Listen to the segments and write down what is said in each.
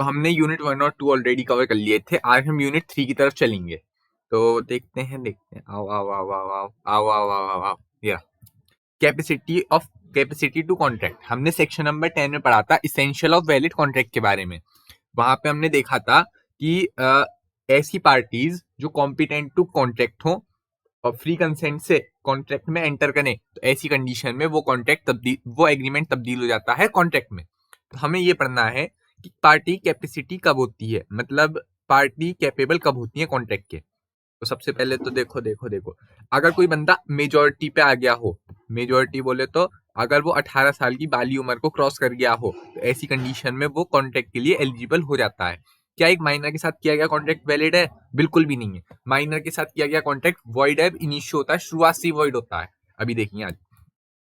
तो हमने यूनिट 1 और 2 ऑलरेडी कवर कर लिए थे। आज हम यूनिट 3 की तरफ चलेंगे। तो देखते हैं। आओ आओ आओ आओ आओ आओ आओ आओ आओ आओ या कैपेसिटी टू कॉन्ट्रैक्ट हमने सेक्शन नंबर 10 में पढ़ा था, इसेंशियल ऑफ वैलिड कॉन्ट्रैक्ट के बारे में। वहां पे हमने देखा था कि ऐसी पार्टीज जो कॉम्पिटेंट टू कॉन्ट्रैक्ट हो और फ्री कंसेंट से कॉन्ट्रैक्ट में एंटर करें, तो ऐसी कंडीशन में वो एग्रीमेंट तब्दील हो जाता है कॉन्ट्रैक्ट में। तो हमें ये पढ़ना है कि पार्टी कैपेसिटी कब होती है, मतलब पार्टी कैपेबल कब होती है कॉन्ट्रैक्ट के। तो सबसे पहले तो देखो अगर कोई बंदा मेजोरिटी पे आ गया हो, मेजोरिटी बोले तो अगर वो 18 साल की बाली उम्र को क्रॉस कर गया हो, तो ऐसी कंडीशन में वो कॉन्ट्रैक्ट के लिए एलिजिबल हो जाता है। क्या एक माइनर के साथ किया गया कॉन्ट्रैक्ट वैलिड है? बिल्कुल भी नहीं है। माइनर के साथ किया गया कॉन्ट्रैक्ट वॉइड है, इनिशियो होता है, शुरुआत से वॉइड होता है। अभी देखिए आज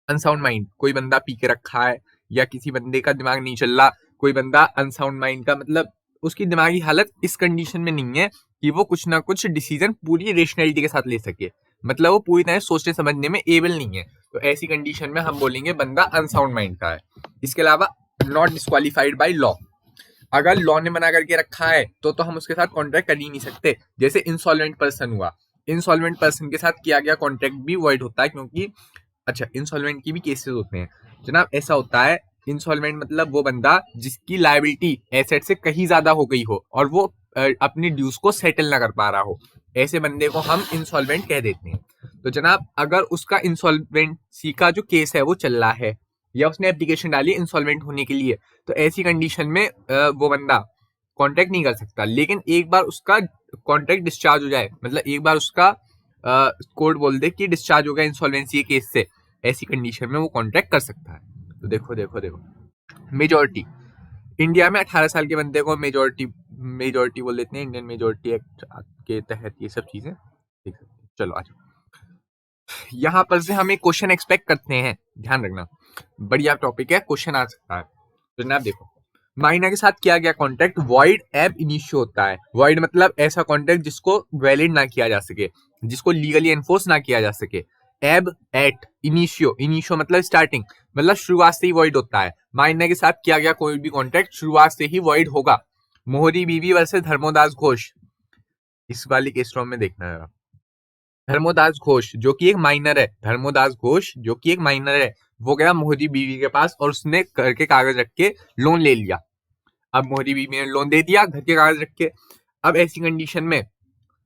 अनसाउंड माइंड, कोई बंदा पी के रखा है या किसी बंदे का दिमाग नहीं चल रहा, कोई बंदा अनसाउंड माइंड का मतलब उसकी दिमागी हालत इस कंडीशन में नहीं है कि वो कुछ ना कुछ डिसीजन पूरी रेशनैलिटी के साथ ले सके, मतलब वो पूरी तरह सोचने समझने में एबल नहीं है। तो ऐसी कंडीशन में हम बोलेंगे बंदा अनसाउंड माइंड का है। इसके अलावा नॉट डिस्क्वालिफाइड बाय लॉ, अगर लॉ ने मना करके रखा है तो हम उसके साथ कॉन्ट्रैक्ट कर ही नहीं सकते। जैसे इंसॉल्वेंट पर्सन हुआ, इंसॉल्वेंट पर्सन के साथ किया गया कॉन्ट्रैक्ट भी वॉइड होता है, क्योंकि अच्छा इंसॉल्वेंट की भी केसेस होते हैं जनाब। ऐसा होता है इंसॉल्वेंट मतलब वो बंदा जिसकी लायबिलिटी एसेट से कहीं ज्यादा हो गई हो और वो अपनी ड्यूज को सेटल ना कर पा रहा हो, ऐसे बंदे को हम इंसॉल्वेंट कह देते हैं। तो जनाब अगर उसका इंसॉल्वेंसी का जो केस है वो चल रहा है या उसने एप्लीकेशन डाली इंसॉल्वेंट होने के लिए, तो ऐसी कंडीशन में वो बंदा कॉन्ट्रैक्ट नहीं कर सकता। लेकिन एक बार उसका कॉन्ट्रैक्ट डिस्चार्ज हो जाए, मतलब एक बार उसका कोर्ट बोल दे कि डिस्चार्ज हो गया इंसॉल्वेंसी के केस से, ऐसी कंडीशन में वो कॉन्ट्रैक्ट कर सकता है। तो देखो मेजोरिटी, इंडिया में 18 साल के बंदे को मेजोरिटी बोल देते हैं, इंडियन मेजोरिटी एक्ट के तहत ये सब चीजें देख सकते हैं। चलो आज यहाँ पर से हम एक क्वेश्चन एक्सपेक्ट करते हैं, ध्यान रखना बढ़िया टॉपिक है, क्वेश्चन आ सकता है। तो जनाब देखो माइनर के साथ किया गया कॉन्ट्रैक्ट वॉइड एब इनिशियो होता है। वॉइड मतलब ऐसा कॉन्ट्रैक्ट जिसको वैलिड ना किया जा सके, जिसको लीगली एनफोर्स ना किया जा सके। एब एट इनिशियो, इनिशियो मतलब स्टार्टिंग, मतलब शुरुआत से ही वॉइड होता है। माइनर के साथ किया गया कोई भी कॉन्ट्रैक्ट शुरुआत से ही वॉइड होगा। मोहरी बीबी वर्सेस धर्मोदास घोष, इस वाली केस में देखना है। धर्मोदास घोष जो कि एक माइनर है, धर्मोदास घोष जो कि एक माइनर है, वो गया मोहरी बीवी के पास और उसने घर के कागज रख के लोन ले लिया। अब मोहरी बीवी ने लोन दे दिया घर के कागज रख के। अब ऐसी कंडीशन में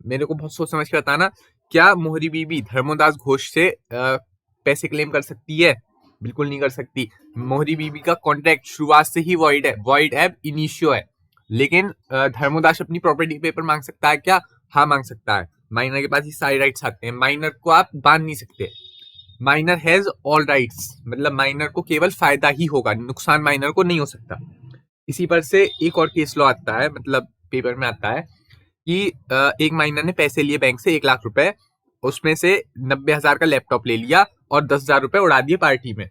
मेरे को बहुत सोच समझ के बताना, क्या मोहरी बीवी धर्मोदास घोष से पैसे क्लेम कर सकती है? बिल्कुल नहीं कर सकती। मोहरी बीवी का कॉन्ट्रैक्ट शुरुआत से ही वॉइड है, वॉइड एब इनिशियो है। लेकिन धर्मोदास अपनी प्रॉपर्टी पेपर मांग सकता है क्या? हाँ मांग सकता है। माइनर के पास ही सारे राइट्स आते हैं, माइनर को आप बांध नहीं सकते। माइनर हैज ऑल राइट्स, मतलब माइनर को केवल फायदा ही होगा, नुकसान माइनर को नहीं हो सकता। इसी पर से एक और केस लॉ आता है, मतलब पेपर में आता है कि एक माइनर ने पैसे लिए बैंक से 1 लाख रुपए, उसमें से 90,000 का लैपटॉप ले लिया और 10,000 रुपए उड़ा दिए पार्टी में।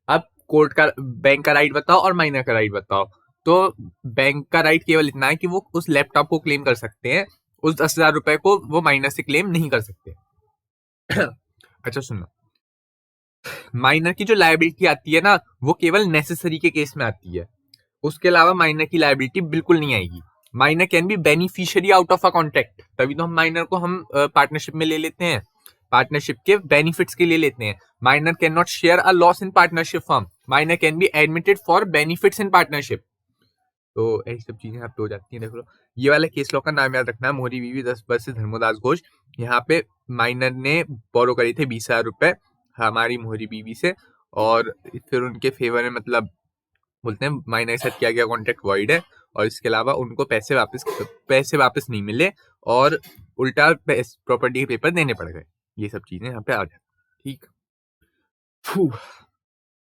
अब कोर्ट का बैंक का राइट बताओ और माइनर का राइट बताओ। तो बैंक का राइट केवल इतना है कि वो उस लैपटॉप को क्लेम कर सकते हैं, उस 10,000 रुपए को वो माइनर से क्लेम नहीं कर सकते। अच्छा सुनो, माइनर की जो लायबिलिटी आती है ना, वो केवल नेसेसरी के केस में आती है, उसके अलावा माइनर की लायबिलिटी बिल्कुल नहीं आएगी। Minor can be beneficiary out of a contract, तभी तो हम माइनर को हम पार्टनरशिप में ले लेते हैं, पार्टनरशिप के बेनिफिट्स के लिए लेते हैं। Minor can not share a loss in partnership firm, minor can be admitted for benefits in partnership. तो ऐसी सब चीजें यहाँ पे हो जाती हैं। देख लो ये वाले केस लॉ का नाम याद रखना है, मोहरी बीवी 10 वर्ष धर्मोदास घोष। यहाँ पे माइनर ने बोरो करी थे 20,000 रुपए हमारी मोहरी बीवी से, और फिर उनके फेवर में मतलब बोलते हैं माइनर के साथ किया गया कॉन्ट्रैक्ट वॉइड है, और इसके अलावा उनको पैसे वापस नहीं मिले और उल्टा प्रॉपर्टी के पेपर देने पड़ गए। ये सब चीजें यहाँ पे आ जाती। ठीक,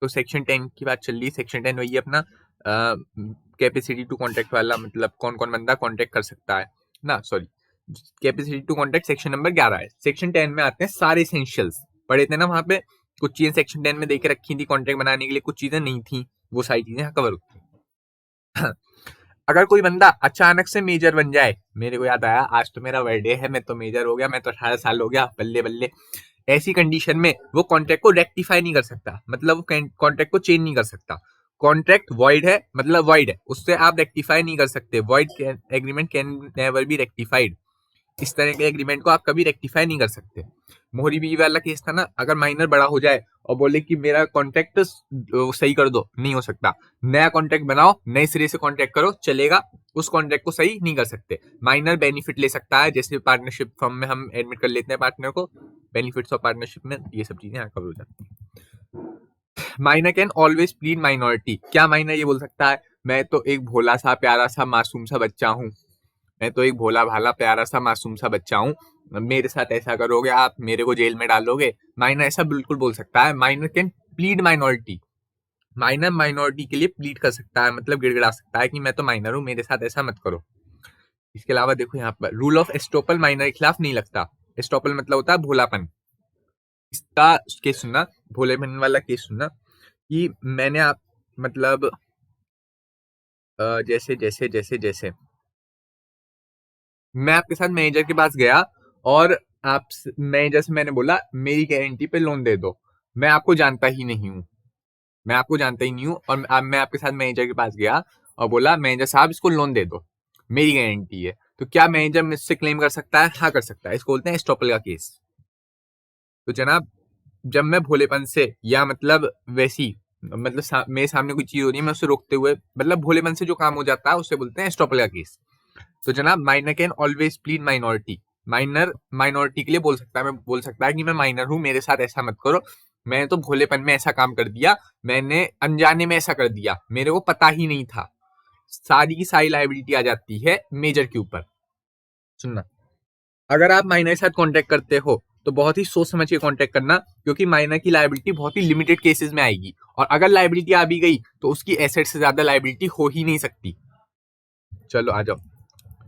तो सेक्शन 10 की बात चल रही है। सेक्शन 10 वही अपना कैपेसिटी टू कॉन्ट्रैक्ट वाला, मतलब कौन कौन बंदा कॉन्ट्रैक्ट कर सकता है ना, sorry capacity to contract section number 11 है। सेक्शन 10 में आते हैं सारे एसेंशियल्स, पढ़े थे ना वहां पे, कुछ चीजें सेक्शन 10 में देके रखी थी कॉन्ट्रैक्ट बनाने के लिए, कुछ चीजें नहीं थी, वो सारी चीजें कवर होती हैं। अगर कोई बंदा अचानक से मेजर बन जाए, मेरे को याद आया आज तो मेरा बर्थडे है, मैं तो मेजर हो गया, मैं तो 18 साल हो गया, बल्ले बल्ले, ऐसी कंडीशन में वो कॉन्ट्रैक्ट को रेक्टिफाई नहीं कर सकता, मतलब वो कॉन्ट्रैक्ट को चेंज नहीं कर सकता। कॉन्ट्रैक्ट वॉइड है मतलब वॉइड है, उससे आप रेक्टिफाई नहीं कर सकते। Void agreement can never be rectified. इस तरह के एग्रीमेंट को आप कभी रेक्टिफाई नहीं कर सकते। मोहरी बीवी वाला केस था ना, अगर माइनर बड़ा हो जाए और बोले कि मेरा कॉन्ट्रैक्ट सही कर दो, नहीं हो सकता। नया कॉन्ट्रैक्ट बनाओ, नए सिरे से कॉन्ट्रैक्ट करो, चलेगा। उस कॉन्ट्रैक्ट को सही नहीं कर सकते। माइनर बेनिफिट ले सकता है, जैसे पार्टनरशिप फर्म में हम एडमिट कर लेते हैं पार्टनर को, बेनिफिट्स ऑफ पार्टनरशिप में ये सब चीजें कवर हो जाती है। Minor can always plead minority. क्या माइनर ये बोल सकता है, मैं तो एक भोला सा प्यारा सा मासूम सा बच्चा हूँ, मैं तो एक भोला भाला प्यारा सा मासूम सा बच्चा हूँ, मेरे साथ ऐसा करोगे आप, मेरे को जेल में डालोगे। माइनर ऐसा बिल्कुल बोल सकता है। Minor can plead minority. Minor minority के लिए प्लीड कर सकता है, मतलब गिड़गिड़ा सकता है कि मैं तो माइनर हूँ, मेरे साथ ऐसा मत करो। इसके अलावा देखो यहाँ पर रूल ऑफ एस्टोपल माइनर के खिलाफ नहीं लगता। एस्टोपल मतलब होता है भोलापन। इसका केस सुनना, भोलेपन वाला केस सुनना कि मैंने आप मतलब जैसे जैसे जैसे जैसे मैं आपके साथ मैनेजर के पास गया और आप मैनेजर से मैंने बोला मेरी गारंटी पे लोन दे दो, मैं आपको जानता ही नहीं हूँ, मैं आपको जानता ही नहीं हूँ, और मैं आपके साथ मैनेजर के पास गया और बोला मैनेजर साहब इसको लोन दे दो, मेरी गारंटी है। तो क्या मैनेजर मुझसे क्लेम कर सकता है? हाँ कर सकता है। इसको बोलते हैं एस्टॉपल का केस। तो जनाब जब मैं भोलेपन से या मतलब वैसी मतलब मेरे सामने कोई चीज हो रही है, मैं उसे रोकते हुए मतलब भोलेपन से जो काम हो जाता है उसे बोलते हैं एस्टॉपल का केस। तो जनाब minor can always plead minority. Minor minority के लिए बोल सकता है, मैं बोल सकता है कि मैं माइनर हूं, मेरे साथ ऐसा मत करो, मैंने तो भोलेपन में ऐसा काम कर दिया, मैंने अनजाने में ऐसा कर दिया, मेरे को पता ही नहीं था। सारी की सारी लायबिलिटी आ जाती है मेजर के ऊपर। सुनना, अगर आप माइनर के साथ कॉन्ट्रैक्ट करते हो तो बहुत ही सोच समझ के कॉन्ट्रैक्ट करना, क्योंकि माइनर की लायबिलिटी बहुत ही लिमिटेड केसेस में आएगी, और अगर लायबिलिटी आ भी गई तो उसकी एसेट से ज्यादा लायबिलिटी हो ही नहीं सकती। चलो आ जाओ।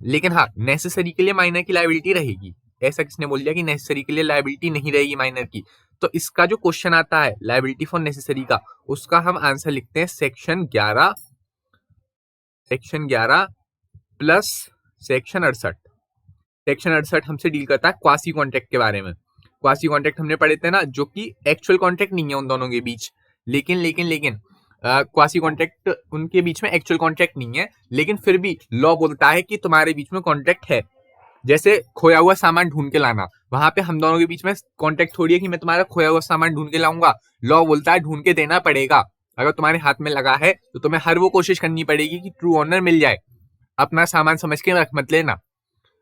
लेकिन हाँ, नेसेसरी के लिए माइनर की लायबिलिटी रहेगी। ऐसा किसने बोल दिया कि नेसेसरी के लिए लायबिलिटी नहीं रहेगी माइनर की? तो इसका जो क्वेश्चन आता है लायबिलिटी फॉर नेसेसरी का, उसका हम आंसर लिखते हैं सेक्शन 11 प्लस सेक्शन 68। सेक्शन 68 हमसे डील करता है क्वासी कॉन्ट्रैक्ट के बारे में। क्वासी कॉन्ट्रैक्ट हमने पढ़े थे ना, जो कि एक्चुअल कॉन्ट्रैक्ट नहीं है उन दोनों के बीच, लेकिन क्वासी कॉन्ट्रैक्ट उनके बीच में एक्चुअल कॉन्ट्रैक्ट नहीं है, लेकिन फिर भी लॉ बोलता है कि तुम्हारे बीच में कॉन्ट्रैक्ट है। जैसे खोया हुआ सामान ढूंढ के लाना, वहां पे हम दोनों के बीच में कॉन्ट्रैक्ट थोड़ी है कि मैं तुम्हारा खोया हुआ सामान ढूंढ के लाऊंगा। लॉ बोलता है ढूंढ के देना पड़ेगा। अगर तुम्हारे हाथ में लगा है तो तुम्हें हर वो कोशिश करनी पड़ेगी कि ट्रू ऑनर मिल जाए। अपना सामान समझ के रख मत लेना,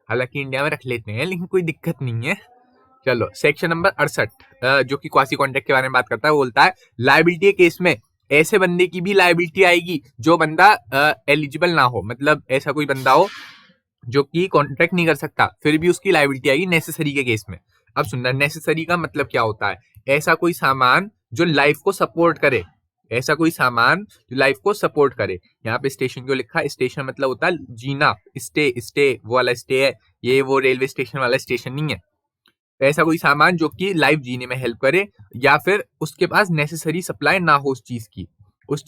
हालांकि इंडिया में रख लेते हैं लेकिन कोई दिक्कत नहीं है। चलो सेक्शन नंबर 68 जो कि क्वासी कॉन्ट्रैक्ट के बारे में बात करता है, वो बोलता है लायबिलिटी के केस में ऐसे बंदे की भी लायबिलिटी आएगी जो बंदा एलिजिबल ना हो, मतलब ऐसा कोई बंदा हो जो कि कॉन्ट्रैक्ट नहीं कर सकता, फिर भी उसकी लायबिलिटी आएगी नेसेसरी के केस में। अब सुनना, नेसेसरी का मतलब क्या होता है? ऐसा कोई सामान जो लाइफ को सपोर्ट करे, ऐसा कोई सामान जो लाइफ को सपोर्ट करे। यहाँ पे स्टेशन क्यों लिखा है? स्टेशन मतलब होता है जीना, स्टे वो वाला स्टे है, ये वो रेलवे स्टेशन वाला स्टेशन नहीं है। ऐसा कोई सामान जो कि लाइफ जीने में हेल्प करे, या फिर उसके पास नेसेसरी सप्लाई ना हो उस चीज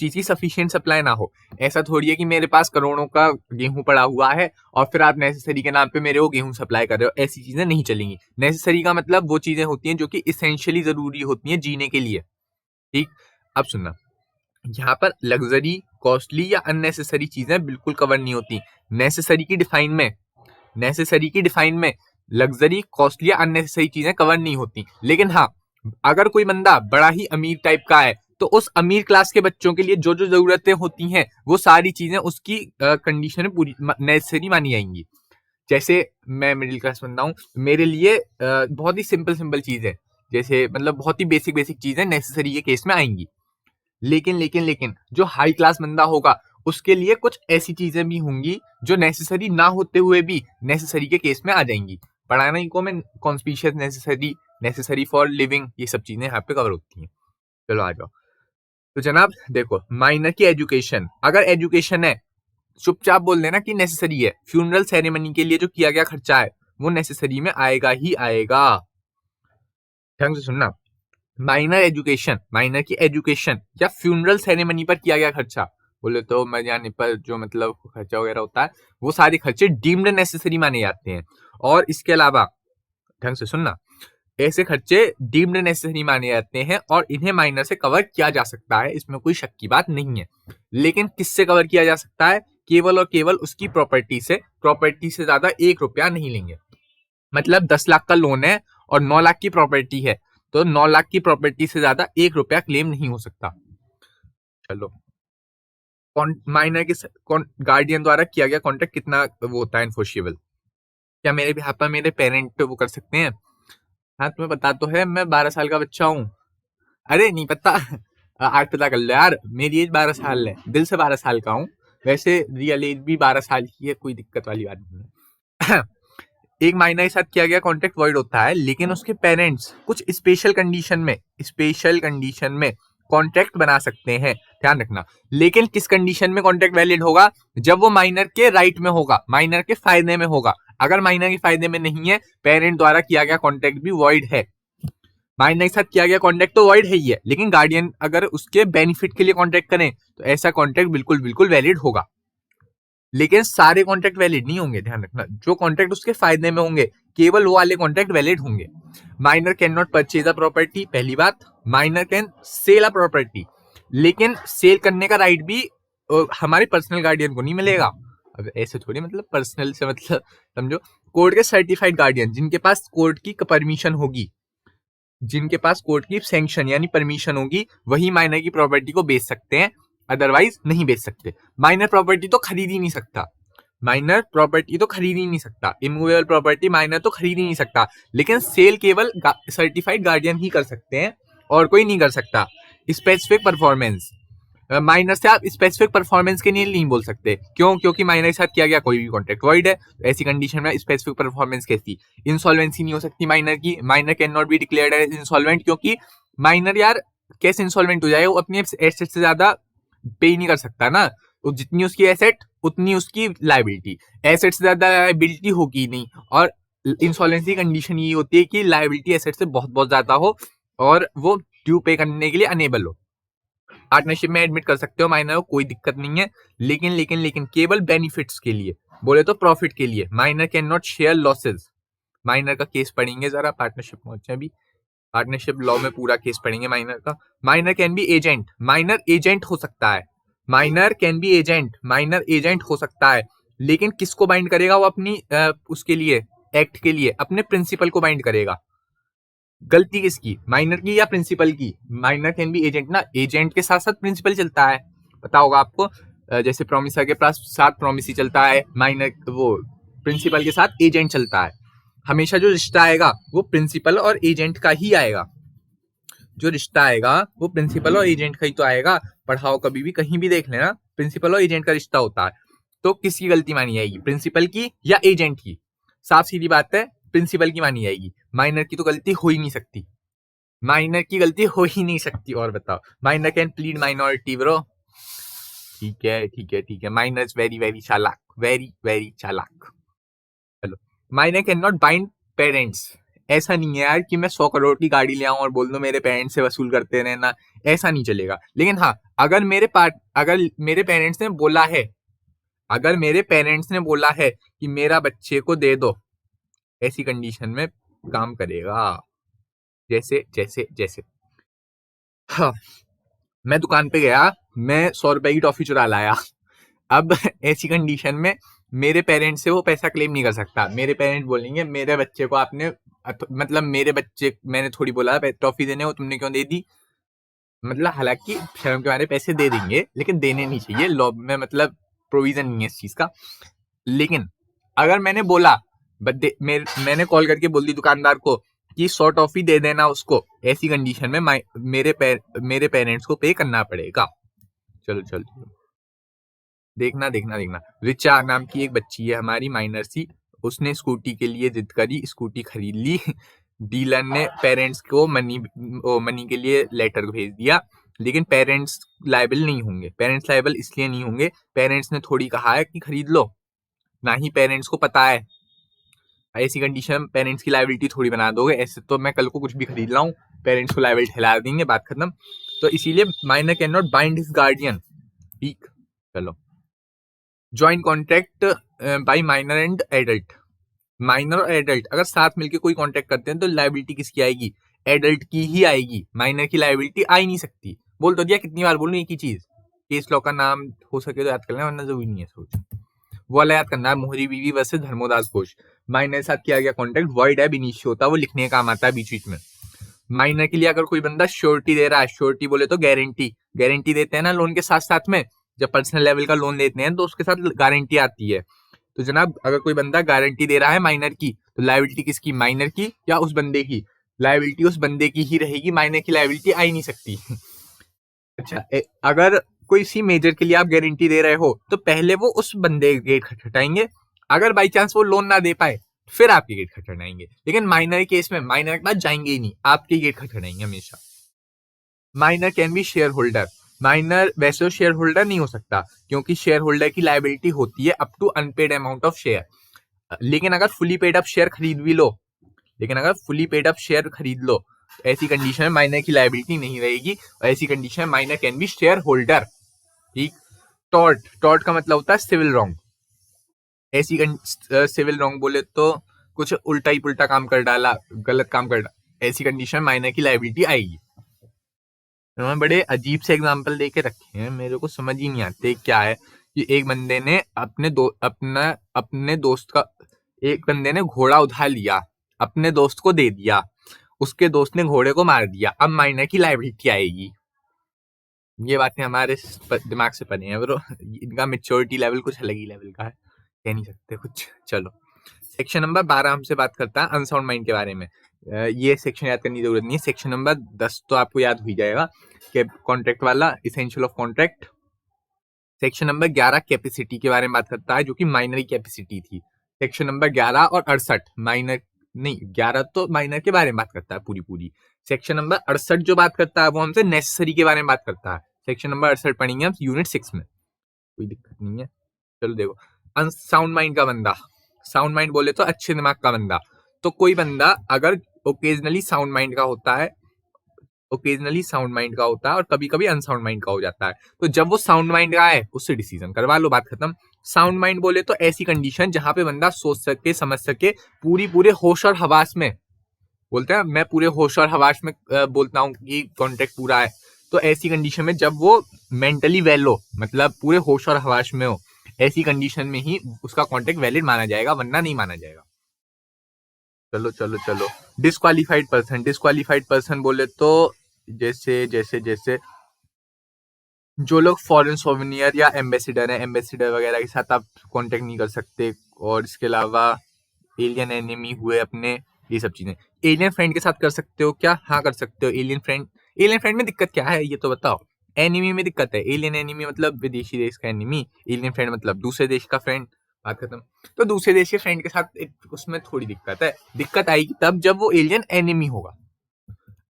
की सफिशिएंट सप्लाई ना हो। ऐसा थोड़ी है कि मेरे पास करोड़ों का गेहूं पड़ा हुआ है और फिर आप नेसेसरी के नाम पे मेरे को गेहूं सप्लाई कर रहे हो, ऐसी चीजें नहीं चलेंगी। नेसेसरी का मतलब वो चीजें होती हैं जो कि इसेंशियली जरूरी होती हैं जीने के लिए। ठीक, अब सुनना, यहाँ पर लग्जरी, कॉस्टली या अननेसेसरी चीजें बिल्कुल कवर नहीं होती। नेसेसरी की डिफाइन में लग्जरी, कॉस्टली या अननेसेसरी चीजें कवर नहीं होती। लेकिन हाँ, अगर कोई बंदा बड़ा ही अमीर टाइप का है तो उस अमीर क्लास के बच्चों के लिए जो जो जरूरतें होती हैं वो सारी चीजें उसकी कंडीशन में पूरी नेसेसरी मानी जाएंगी। जैसे मैं मिडिल क्लास बंदा हूँ, मेरे लिए बहुत ही सिंपल चीज है, जैसे मतलब बहुत ही बेसिक चीजें नेसेसरी के केस में आएंगी। लेकिन जो हाई क्लास बंदा होगा उसके लिए कुछ ऐसी चीजें भी होंगी जो नेसेसरी ना होते हुए भी नेसेसरी के केस में आ जाएंगी। पढ़ाना इनको में कॉन्स्पिशियस नेसेसरी फॉर लिविंग, ये सब चीजें यहाँ पे कवर होती हैं। चलो आ जाओ। तो जनाब देखो, माइनर की एजुकेशन, अगर एजुकेशन है चुपचाप बोल देना कि नेसेसरी है। फ्यूनरल सेरेमनी के लिए जो किया गया खर्चा है वो नेसेसरी में आएगा ही आएगा। ढंग से सुनना, माइनर की एजुकेशन या फ्यूनरल सेरेमनी पर किया गया खर्चा, बोले तो मर जाने पर जो मतलब खर्चा वगैरह होता है वो सारे खर्चे डीम्ड नेसेसरी माने जाते हैं। और इसके अलावा ढंग से सुनना, ऐसे खर्चे डीम्ड नेसेसरी माने जाते हैं और इन्हें माइनर से कवर किया जा सकता है, इसमें कोई शक की बात नहीं है। लेकिन किससे कवर किया जा सकता है? केवल और केवल उसकी प्रॉपर्टी से। प्रॉपर्टी से ज्यादा 1 रुपया नहीं लेंगे। मतलब 10 लाख का लोन है और 9 लाख की प्रॉपर्टी है, तो 9 लाख की प्रॉपर्टी से ज्यादा 1 रुपया क्लेम नहीं हो सकता। चलो, माइनर के गार्डियन द्वारा किया गया कॉन्ट्रैक्ट कितना वो होता है इन्फोर्सिबल? क्या मेरे भी हाथ पर मेरे पेरेंट वो कर सकते हैं? हाँ, तुम्हें पता तो है मैं 12 साल का बच्चा हूँ। अरे नहीं पता? आज पता कर लो यार, मेरी एज 12 साल है, दिल से 12 साल का हूँ। वैसे रियल एज भी 12 साल की है, कोई दिक्कत वाली बात नहीं है। एक माइनर के साथ किया गया कॉन्ट्रैक्ट वॉइड होता है, लेकिन उसके पेरेंट्स कुछ स्पेशल कंडीशन में कॉन्ट्रैक्ट बना सकते हैं, ध्यान रखना। लेकिन किस कंडीशन में कॉन्ट्रैक्ट वैलिड होगा? जब वो माइनर के राइट में होगा, माइनर के फायदे में होगा। अगर माइनर के फायदे में नहीं है, पेरेंट द्वारा किया गया कॉन्ट्रैक्ट भी वॉइड है। माइनर के साथ किया गया कॉन्ट्रैक्ट तो वॉइड है ही है, लेकिन गार्डियन अगर उसके बेनिफिट के लिए कॉन्ट्रैक्ट करें तो ऐसा कॉन्ट्रैक्ट बिल्कुल वैलिड होगा। लेकिन सारे कॉन्ट्रैक्ट वैलिड नहीं होंगे, ध्यान रखना। जो कॉन्ट्रैक्ट उसके फायदे में होंगे, केवल वो वाले कॉन्ट्रैक्ट वैलिड होंगे। Minor can not purchase a property, पहली बात। Minor can sell a property, लेकिन सेल करने का राइट भी हमारे पर्सनल गार्डियन को नहीं मिलेगा। अब ऐसे थोड़ी, मतलब पर्सनल से मतलब समझो, कोर्ट के सर्टिफाइड गार्डियन, जिनके पास कोर्ट की परमिशन होगी, जिनके पास कोर्ट की सैंक्शन यानी परमिशन होगी, वही माइनर की प्रॉपर्टी को बेच सकते हैं, अदरवाइज नहीं बेच सकते। माइनर प्रॉपर्टी तो खरीद ही नहीं सकता, माइनर प्रॉपर्टी तो खरीद ही नहीं सकता, इमूवेबल प्रॉपर्टी माइनर तो खरीद ही नहीं सकता। लेकिन सेल केवल सर्टिफाइड गार्डियन ही कर सकते हैं और कोई नहीं कर सकता। स्पेसिफिक परफॉर्मेंस, माइनर से आप स्पेसिफिक परफॉर्मेंस के लिए नहीं बोल सकते। क्यों? क्योंकि माइनर के साथ किया गया कोई भी कॉन्ट्रैक्ट वॉइड है। तो ऐसी कंडीशन में स्पेसिफिक परफॉर्मेंस कैसी? इंसॉल्वेंसी नहीं हो सकती माइनर की। Minor cannot be declared as insolvent, क्योंकि माइनर यार कैसे इंसॉल्वेंट हो जाएगा? वो अपनी एसेट से ज्यादा पे ही नहीं कर सकता ना। तो जितनी उसकी एसेट उतनी उसकी लाइबिलिटी, एसेट से ज्यादा लाइबिलिटी होगी नहीं। और इंसॉल्वेंसी कंडीशन ये होती है कि लाइबिलिटी एसेट से बहुत ज्यादा हो और वो ड्यू पे करने के लिए अनेबल हो। पार्टनरशिप में एडमिट कर सकते हो माइनर को, कोई दिक्कत नहीं है। लेकिन केवल बेनिफिट्स के लिए, बोले तो प्रॉफिट के लिए। Minor can not share losses. Minor का केस पढ़ेंगे जरा, पार्टनरशिप पहुंचे अभी, पार्टनरशिप लॉ में पूरा केस पढ़ेंगे माइनर का। Minor can be agent, minor agent हो सकता है। Minor can be agent, minor agent हो सकता है। लेकिन किसको बाइंड करेगा वो? अपनी उसके लिए, एक्ट के लिए अपने प्रिंसिपल को बाइंड करेगा। गलती किसकी? माइनर की या प्रिंसिपल की? माइनर कैन बी एजेंट ना, एजेंट के साथ साथ प्रिंसिपल चलता है, पता होगा आपको। जैसे प्रोमिसर के पास साथ प्रोमिसी चलता है, माइनर वो प्रिंसिपल के साथ एजेंट चलता है। हमेशा जो रिश्ता आएगा वो प्रिंसिपल और एजेंट का ही आएगा। जो रिश्ता आएगा वो प्रिंसिपल और एजेंट का ही तो आएगा। पढ़ाओ कभी भी, कहीं भी देख लेना, प्रिंसिपल और एजेंट का रिश्ता होता है। तो किसकी गलती मानी जाएगी? प्रिंसिपल की या एजेंट की? साफ सीधी बात है, प्रिंसिपल की मानी जाएगी। माइनर की तो गलती हो ही नहीं सकती, माइनर की गलती हो ही नहीं सकती। और बताओ, minor can plead minority bro. ठीक है, माइनर इज वेरी चालाक, वेरी चालाक। चलो, minor can not bind parents. ऐसा नहीं है यार कि मैं 100 करोड़ की गाड़ी ले आऊं और बोल दो मेरे पेरेंट्स से वसूल करते रहना, ऐसा नहीं चलेगा। लेकिन हाँ, अगर मेरे पेरेंट्स ने बोला है, अगर मेरे पेरेंट्स ने बोला है कि मेरा बच्चे को दे दो, ऐसी कंडीशन में काम करेगा। जैसे हाँ, मैं दुकान पे गया, मैं 100 रुपए की टॉफी चुरा लाया। अब ऐसी कंडीशन में मेरे पेरेंट्स से वो पैसा क्लेम नहीं कर सकता। मेरे पेरेंट्स बोलेंगे मेरे बच्चे को आपने, मतलब मेरे बच्चे, मैंने थोड़ी बोला टॉफी देने को, तुमने क्यों दे दी? मतलब हालांकि शर्म के मारे पैसे दे देंगे, लेकिन देने नहीं चाहिए, लॉ में मतलब प्रोविजन नहीं है इस चीज का। लेकिन अगर मैंने बोला, मैंने कॉल करके बोल दी दुकानदार को कि 100 टॉफी दे देना उसको, ऐसी कंडीशन में मेरे पेरेंट्स को पे करना पड़ेगा। चलो, देखना। रिचा नाम की एक बच्ची है हमारी, माइनर सी, उसने स्कूटी के लिए जिद करी, स्कूटी खरीद ली। डीलर ने पेरेंट्स को मनी के लिए लेटर भेज दिया, लेकिन पेरेंट्स लायबल नहीं होंगे। पेरेंट्स लायबल इसलिए नहीं होंगे, पेरेंट्स ने थोड़ी कहा है कि खरीद लो, ना ही पेरेंट्स को पता है। ऐसी कंडीशन में पेरेंट्स की लायबिलिटी थोड़ी बना दोगे। ऐसे तो मैं कल को कुछ भी खरीद लाऊं, पेरेंट्स को लायबिलिटी ठहरा देंगे, बात खत्म। तो इसीलिए minor can not bind his guardian. ठीक, चलो, joint contract by minor and adult. Minor और एडल्ट अगर साथ मिलकर कोई कॉन्ट्रैक्ट करते हैं तो लायबिलिटी किसकी आएगी? एडल्ट की ही आएगी, माइनर की लायबिलिटी आ ही नहीं सकती। बोल तो दिया, कितनी बार बोलूं एक ही चीज। केस लॉ का नाम हो सके तो याद कर लेना, वरना जरूरी नहीं है सोच। वो वाला याद करना है, मोहरी बीवी वर्सेस धर्मोदास घोष। माइनर के साथ किया गया कॉन्ट्रैक्ट वॉइड है, इनिशियो होता है, वो लिखने का काम आता है बीच बीच में। माइनर के लिए अगर कोई बंदा श्योरिटी दे रहा है, श्योरिटी बोले तो गारंटी देते हैं ना लोन के साथ साथ में। जब पर्सनल लेवल का लोन लेते हैं तो उसके साथ गारंटी आती है। तो जनाब अगर कोई बंदा गारंटी दे रहा है माइनर की, तो लायबिलिटी किसकी? माइनर की या उस बंदे की? लायबिलिटी उस बंदे की ही रहेगी, माइनर की लायबिलिटी आ ही नहीं सकती। अच्छा, अगर कोई सी मेजर के लिए आप गारंटी दे रहे हो तो पहले वो उस बंदे के गेट खटखटाएंगे। अगर बाई चांस वो लोन ना दे पाए फिर आपके गेट खटखटाएंगे। लेकिन माइनर केस में माइनर के पास जाएंगे ही नहीं, आपके गेट खटखटाएंगे हमेशा। Minor can be share holder. Minor वैसे शेयर होल्डर नहीं हो सकता, क्योंकि शेयर होल्डर की लायबिलिटी होती है up to unpaid amount of share. लेकिन अगर फुली पेड अप शेयर खरीद भी लो, तो ऐसी कंडीशन में माइनर की लायबिलिटी नहीं रहेगी, और ऐसी कंडीशन में minor can be share holder. ठीक। टॉर्ट का मतलब होता है सिविल रॉन्ग। ऐसी सिविल रॉन्ग बोले तो कुछ उल्टा ही पुल्टा काम कर डाला, गलत काम कर डाला, ऐसी कंडीशन में माइनर की लायबिलिटी आएगी। उन्होंने बड़े अजीब से एग्जाम्पल दे के रखे हैं, मेरे को समझ ही नहीं आते क्या है। कि एक बंदे ने एक बंदे ने घोड़ा उधार लिया, अपने दोस्त को दे दिया, उसके दोस्त ने घोड़े को मार दिया, अब माइनर की लायबिलिटी आएगी। ये बातें हमारे दिमाग से परे हैं ब्रो, इनका मेच्योरिटी लेवल कुछ अलग ही लेवल का है, कह नहीं सकते कुछ। चलो, सेक्शन नंबर 12 हमसे बात करता है अनसाउंड माइंड के बारे में। ये सेक्शन याद करने की जरूरत नहीं है। सेक्शन नंबर 10 तो आपको याद हो जाएगा कि कॉन्ट्रैक्ट वाला, essential of contract. Section number 11 capacity के बारे में बात करता है, जो कि माइनर कैपेसिटी थी। सेक्शन नंबर 11 और 68 माइनर नहीं, 11 तो माइनर के बारे में बात करता है पूरी। सेक्शन नंबर 68 जो बात करता है वो हमसे नेसेसरी के बारे में बात करता है। सेक्शन नंबर 68 पढ़ेंगे हम यूनिट 6 में, कोई दिक्कत नहीं है। चलो देखो, अनसाउंड माइंड का बंदा, साउंड माइंड बोले तो अच्छे दिमाग का बंदा। तो कोई बंदा अगर ओकेजनली साउंड माइंड का होता है, और कभी कभी अनसाउंड माइंड का हो जाता है, तो जब वो साउंड माइंड का है उससे डिसीजन करवा लो, बात खत्म। साउंड माइंड बोले तो ऐसी कंडीशन जहां पे बंदा सोच सके, समझ सके, पूरे होश और हवास में। बोलते हैं मैं पूरे होश और हवास में बोलता हूँ कि कॉन्ट्रैक्ट पूरा है, तो ऐसी कंडीशन में जब वो मेंटली वेल हो, मतलब पूरे होश और हवास में हो, ऐसी कंडीशन में ही उसका कॉन्ट्रैक्ट वैलिड माना जाएगा, वरना नहीं माना जाएगा। चलो, डिस्क्वालिफाइड पर्सन बोले तो जैसे जो लोग फॉरेन सोवेनियर या एम्बेसडर वगैरह के साथ आप कांटेक्ट नहीं कर सकते, और इसके अलावा एलियन एनिमी हुए अपने, ये सब चीजें। एलियन फ्रेंड के साथ कर सकते हो क्या? हाँ कर सकते हो। एलियन फ्रेंड में दिक्कत क्या है ये तो बताओ। एनिमी में दिक्कत है, एलियन एनिमी मतलब विदेशी देश का एनिमी, एलियन फ्रेंड मतलब दूसरे देश का फ्रेंड, बात खत्म। तो दूसरे देश के फ्रेंड के साथ उसमें थोड़ी दिक्कत है, दिक्कत आएगी तब जब वो एलियन एनिमी होगा।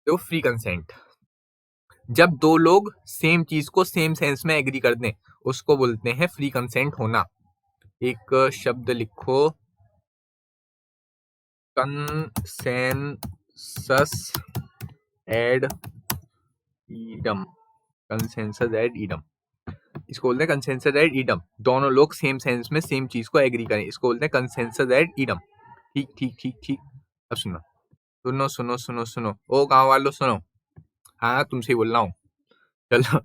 तो फ्री कंसेंट, जब दो लोग सेम चीज को सेम सेंस में एग्री कर दें उसको बोलते हैं फ्री कंसेंट होना। एक शब्द लिखो, कंसेंसस एड ईडम। इसको बोलते हैं कंसेंसस एड ईडम। दोनों लोग सेम सेंस में सेम चीज को एग्री करें, इसको बोलते हैं कंसेंसस एड ईडम। ठीक। अब सुनो, ओ गांव वालों सुनो, हाँ तुमसे ही बोल रहा हूँ। चलो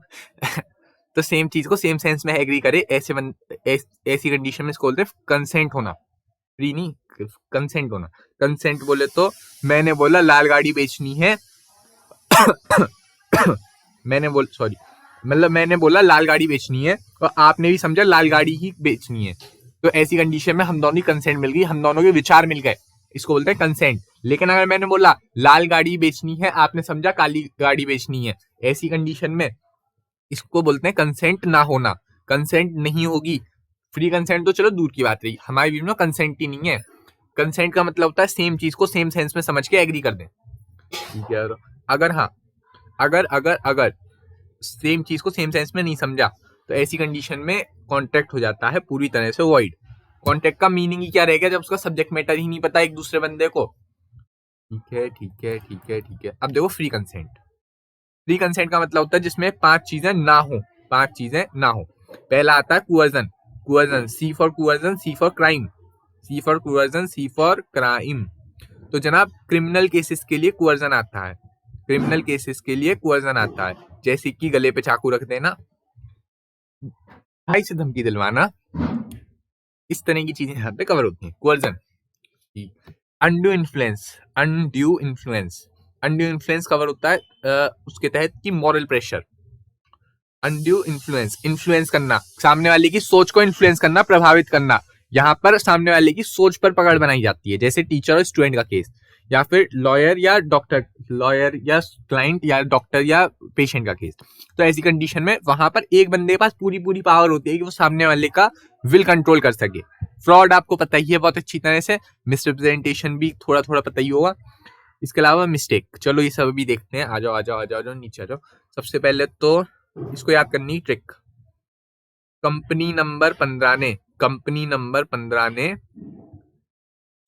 तो सेम चीज को सेम सेंस में एग्री करे, ऐसी कंडीशन में इसको बोलते हैं कंसेंट होना, फ्री नहीं, कंसेंट होना। कंसेंट बोले तो मैंने बोला लाल गाड़ी बेचनी है मैंने बोला लाल गाड़ी बेचनी है और आपने भी समझा लाल गाड़ी ही बेचनी है, तो ऐसी कंडीशन में हम दोनों की कंसेंट मिल गई, हम दोनों के विचार मिल गए, इसको बोलते हैं कंसेंट। लेकिन अगर मैंने बोला लाल गाड़ी बेचनी है, आपने समझा काली गाड़ी बेचनी है, ऐसी कंडीशन में इसको बोलते हैं कंसेंट ना होना, कंसेंट नहीं होगी। फ्री कंसेंट तो चलो दूर की बात रही, हमारे बीच में कंसेंट ही नहीं है। कंसेंट का मतलब होता है सेम चीज को सेम सेंस में समझ के एग्री कर दें, ठीक है। अगर सेम चीज को सेम सेंस में नहीं समझा तो ऐसी कंडीशन में कॉन्ट्रैक्ट हो जाता है पूरी तरह से वॉइड। कॉन्ट्रैक्ट का मीनिंग ही क्या रहेगा जब उसका सब्जेक्ट मैटर ही नहीं पता एक दूसरे बंदे को। ठीक है। अब देखो फ्री कंसेंट का मतलब होता है जिसमें 5 चीजें ना हो। पहला आता है coercion, C for coercion, C for crime, C for coercion, C for crime. तो जनाब क्रिमिनल केसेस के लिए coercion आता है, क्रिमिनल केसेस के लिए coercion आता है, जैसे कि गले पे चाकू रख देना, भाई से धमकी दिलवाना, इस तरह की चीजें यहाँ पे कवर होती हैं। coercion। Undue influence, undue influence, undue influence cover होता है उसके तहत कि moral pressure. Undue influence, influence करना, सामने वाले की सोच को इन्फ्लुएंस करना, प्रभावित करना। यहाँ पर सामने वाले की सोच पर पकड़ बनाई जाती है, जैसे टीचर और स्टूडेंट का केस, या फिर लॉयर या डॉक्टर, लॉयर या क्लाइंट या डॉक्टर या पेशेंट का केस। तो ऐसी कंडीशन में वहां पर एक बंदे के पास पूरी पूरी पावर होती है कि वो सामने वाले का विल कंट्रोल कर सके। फ्रॉड आपको पता ही है बहुत अच्छी तरह से, मिसरिप्रेजेंटेशन भी थोड़ा थोड़ा पता ही होगा। इसके अलावा मिस्टेक, चलो ये सब भी देखते हैं। आ जाओ आ जाओ आ जाओ आ जाओ, नीचे आ जाओ। सबसे पहले तो इसको याद करनी ट्रिक। कंपनी नंबर 15 ने, कंपनी नंबर 15 ने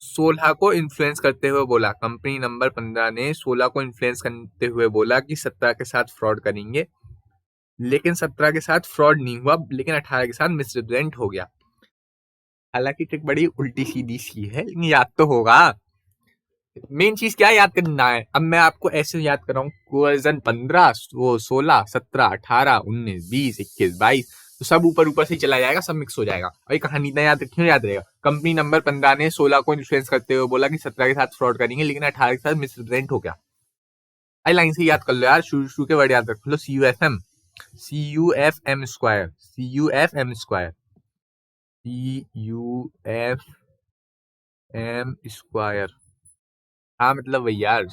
16 को इन्फ्लुएंस करते हुए बोला, कंपनी नंबर 15 ने 16 को इन्फ्लुएंस करते हुए बोला कि 17 के साथ फ्रॉड करेंगे, लेकिन 17 के साथ फ्रॉड नहीं हुआ, लेकिन 18 के साथ मिसरिप्रेजेंट हो गया। हालांकि ट्रिक बड़ी उल्टी सीधी सी है, लेकिन याद तो होगा। मेन चीज क्या याद करना है, अब मैं आपको ऐसे याद कर रहा हूँ, कोएर्जन 15, वो 16, 17, 18, 19, 20, 21, 22, तो सब ऊपर ऊपर से ही चला जाएगा, सब मिक्स हो जाएगा। और कहानी ना याद रखिए, याद रहेगा। कंपनी नंबर 15 ने 16 को इन्फ्लुएंस करते हुए बोला कि 17 के साथ फ्रॉड करेंगे, लेकिन 18 के साथ मिसरिप्रेजेंट हो गया। आई लाइन से याद कर लो यार, शुरू के वर्ड याद रख लो। CUFM, CUFM square, CUFM square, CUFM square. हाँ मतलब वही यार,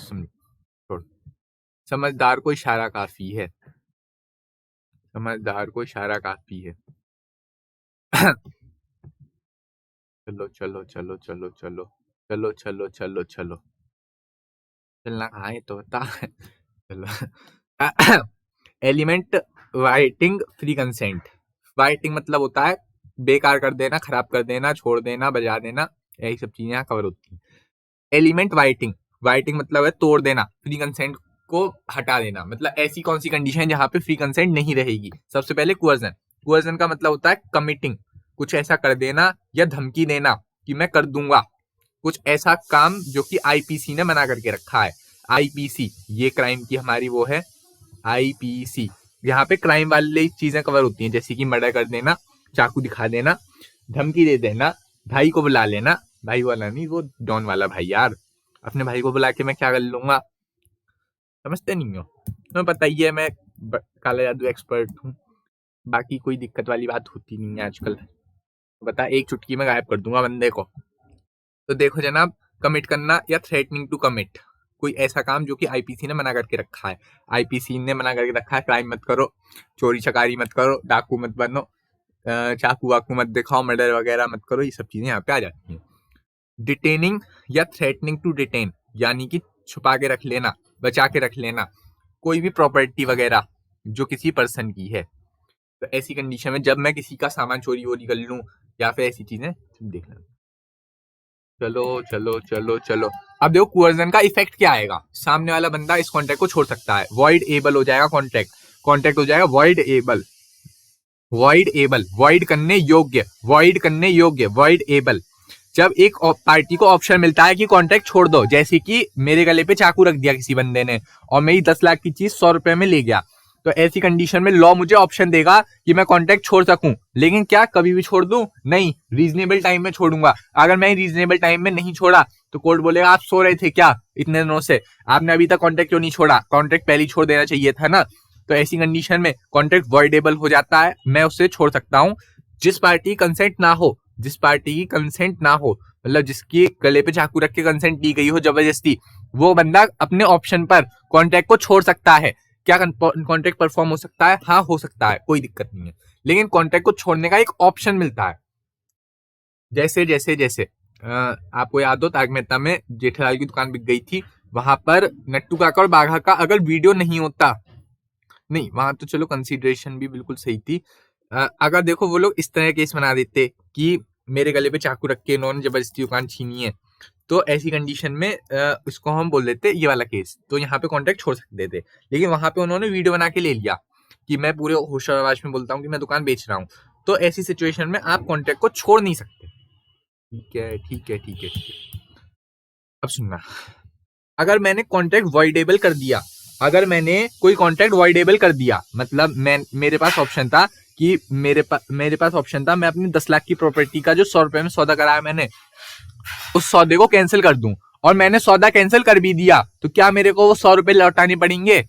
समझदार को इशारा काफी है, समझदार को इशारा काफी है। चलो चलो चलो चलो चलो चलो चलो चलो चलो, चलना कहाँ है तो बता। चलो। एलिमेंट वाइटिंग फ्री कंसेंट। वाइटिंग मतलब होता है बेकार कर देना, खराब कर देना, छोड़ देना, बजा देना, यही सब चीजें यहाँ कवर होती हैं। एलिमेंट वाइटिंग, वाइटिंग मतलब है तोड़ देना, फ्री कंसेंट को हटा देना। मतलब ऐसी कौन सी कंडीशन है जहां पे फ्री कंसेंट नहीं रहेगी। सबसे पहले कोअर्जन, कोअर्जन का मतलब होता है कमिटिंग, कुछ ऐसा कर देना या धमकी देना कि मैं कर दूंगा कुछ ऐसा काम जो कि आईपीसी ने मना करके रखा है। आईपीसी ये क्राइम की हमारी वो है, आईपीसी। यहाँ पे क्राइम वाली चीजें कवर होती हैं, जैसे कि मर्डर कर देना, चाकू दिखा देना, धमकी दे देना, भाई को बुला लेना, भाई वाला नहीं वो डॉन वाला भाई यार, अपने भाई को बुला के मैं क्या कर लूंगा, समझते नहीं हो। तुम्हें पता ही है मैं काला जादू एक्सपर्ट हूँ, बाकी कोई दिक्कत वाली बात होती नहीं है आजकल। बता एक चुटकी में गायब कर दूंगा बंदे को। तो देखो जनाब, कमिट करना या थ्रेटनिंग टू कमिट, कोई ऐसा काम जो कि आईपीसी ने मना करके रखा है। आईपीसी ने मना करके रखा है क्राइम मत करो, चोरी चकारी मत करो, डाकू मत बनो, चाकू वाकू मत दिखाओ, मर्डर वगैरह मत करो, ये सब चीजें यहाँ पे आ जाती हैं। डिटेनिंग या थ्रेटनिंग टू डिटेन, यानी कि छुपा के रख लेना, बचा के रख लेना कोई भी प्रॉपर्टी वगैरह जो किसी पर्सन की है। तो ऐसी कंडीशन में जब मैं किसी का सामान चोरी वोरी कर लूं या फिर ऐसी चीजें देख लेना। चलो चलो चलो चलो, अब देखो कोअर्जन का इफेक्ट क्या आएगा। सामने वाला बंदा इस कॉन्ट्रैक्ट को छोड़ सकता है, वॉइड एबल हो जाएगा कॉन्ट्रैक्ट, कॉन्ट्रैक्ट हो जाएगा void able, void able, void करने योग्य, वॉइड करने योग्य, वॉइड एबल। जब एक पार्टी को ऑप्शन मिलता है कि कॉन्ट्रैक्ट छोड़ दो, जैसे कि मेरे गले पे चाकू रख दिया किसी बंदे ने और मेरी 10 लाख की चीज 100 रुपए में ले गया, तो ऐसी कंडीशन में लॉ मुझे ऑप्शन देगा कि मैं कॉन्ट्रैक्ट छोड़ सकूं, लेकिन क्या कभी भी छोड़ दूं? नहीं, रीजनेबल टाइम में छोड़ूंगा। अगर मैं रीजनेबल टाइम में नहीं छोड़ा तो कोर्ट बोलेगा आप सो रहे थे क्या इतने दिनों से, आपने अभी तक कॉन्ट्रैक्ट क्यों नहीं छोड़ा, कॉन्ट्रैक्ट पहले ही छोड़ देना चाहिए था ना। तो ऐसी कंडीशन में कॉन्ट्रैक्ट वॉइडेबल हो जाता है, मैं उससे छोड़ सकता हूं। जिस पार्टी कंसेंट ना हो, जिस पार्टी की कंसेंट ना हो, मतलब जिसकी गले पे चाकू रख के कंसेंट दी गई हो जबरदस्ती, वो बंदा अपने ऑप्शन पर कॉन्ट्रैक्ट को छोड़ सकता है। क्या कॉन्ट्रैक्ट परफॉर्म हो सकता है? हाँ हो सकता है, कोई दिक्कत नहीं है, लेकिन कॉन्ट्रैक्ट को छोड़ने का एक ऑप्शन मिलता है। जैसे जैसे जैसे आपको याद हो तारक मेहता में जेठालाल की दुकान बिक गई थी, वहां पर नट्टू काका और बाघा का अगर वीडियो नहीं होता, नहीं वहां तो चलो कंसीडरेशन भी बिल्कुल सही थी, अगर देखो वो लोग इस तरह केस बना देते कि मेरे गले पे चाकू रख के इन्होंने जबरदस्ती दुकान छीनी है, तो ऐसी कंडीशन में इसको हम बोल देते ये वाला केस, तो यहाँ पे कॉन्ट्रैक्ट छोड़ सकते थे। लेकिन वहां पे उन्होंने वीडियो बना के ले लिया कि मैं पूरे होश और आवाज में बोलता हूँ कि मैं दुकान बेच रहा हूँ, तो ऐसी सिचुएशन में आप कॉन्ट्रैक्ट को छोड़ नहीं सकते। ठीक है ठीक है ठीक है ठीक है। अब सुनना, अगर मैंने कॉन्ट्रैक्ट वॉइडेबल कर दिया, अगर मैंने कोई कॉन्ट्रैक्ट वॉइडेबल कर दिया, मतलब मैं मेरे पास ऑप्शन था कि मेरे पास ऑप्शन था मैं अपनी 10 लाख की प्रॉपर्टी का जो 100 रुपए में सौदा कराया मैंने, उस सौदे को कैंसिल कर दूं, और मैंने सौदा कैंसिल कर भी दिया, तो क्या मेरे को वो 100 रुपए लौटाने पड़ेंगे?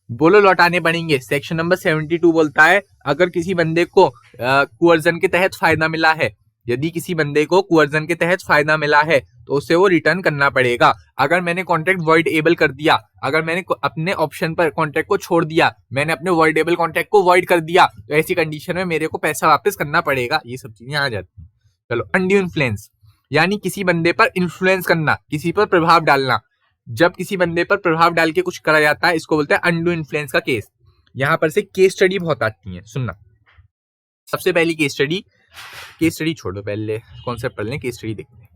बोलो लौटाने पड़ेंगे। सेक्शन नंबर 72 बोलता है अगर किसी बंदे को कुअर्जन के तहत फायदा मिला है, यदि किसी बंदे को कुअर्जन के तहत फायदा मिला है तो उसे वो रिटर्न करना पड़ेगा। अगर मैंने कॉन्ट्रैक्ट वॉइड एबल कर दिया, अगर मैंने अपने ऑप्शन पर कॉन्ट्रैक्ट को छोड़ दिया, मैंने अपने वॉइड एबल कॉन्ट्रैक्ट को वॉइड कर दिया, तो ऐसी कंडीशन में मेरे को पैसा वापस करना पड़ेगा। ये सब चीजें आ जाती हैं। चलो, अनड्यू इन्फ्लुएंस, यानी किसी बंदे पर इन्फ्लुएंस करना, किसी पर प्रभाव डालना। जब किसी बंदे पर प्रभाव डाल के कुछ करा जाता है, इसको बोलते हैं अनडू इन्फ्लुएंस का केस। यहां पर से केस स्टडी बहुत आती है, सुनना। सबसे पहली केस स्टडी छोड़ो, पहले कॉन्सेप्ट पढ़ लें, केस स्टडी देखते हैं।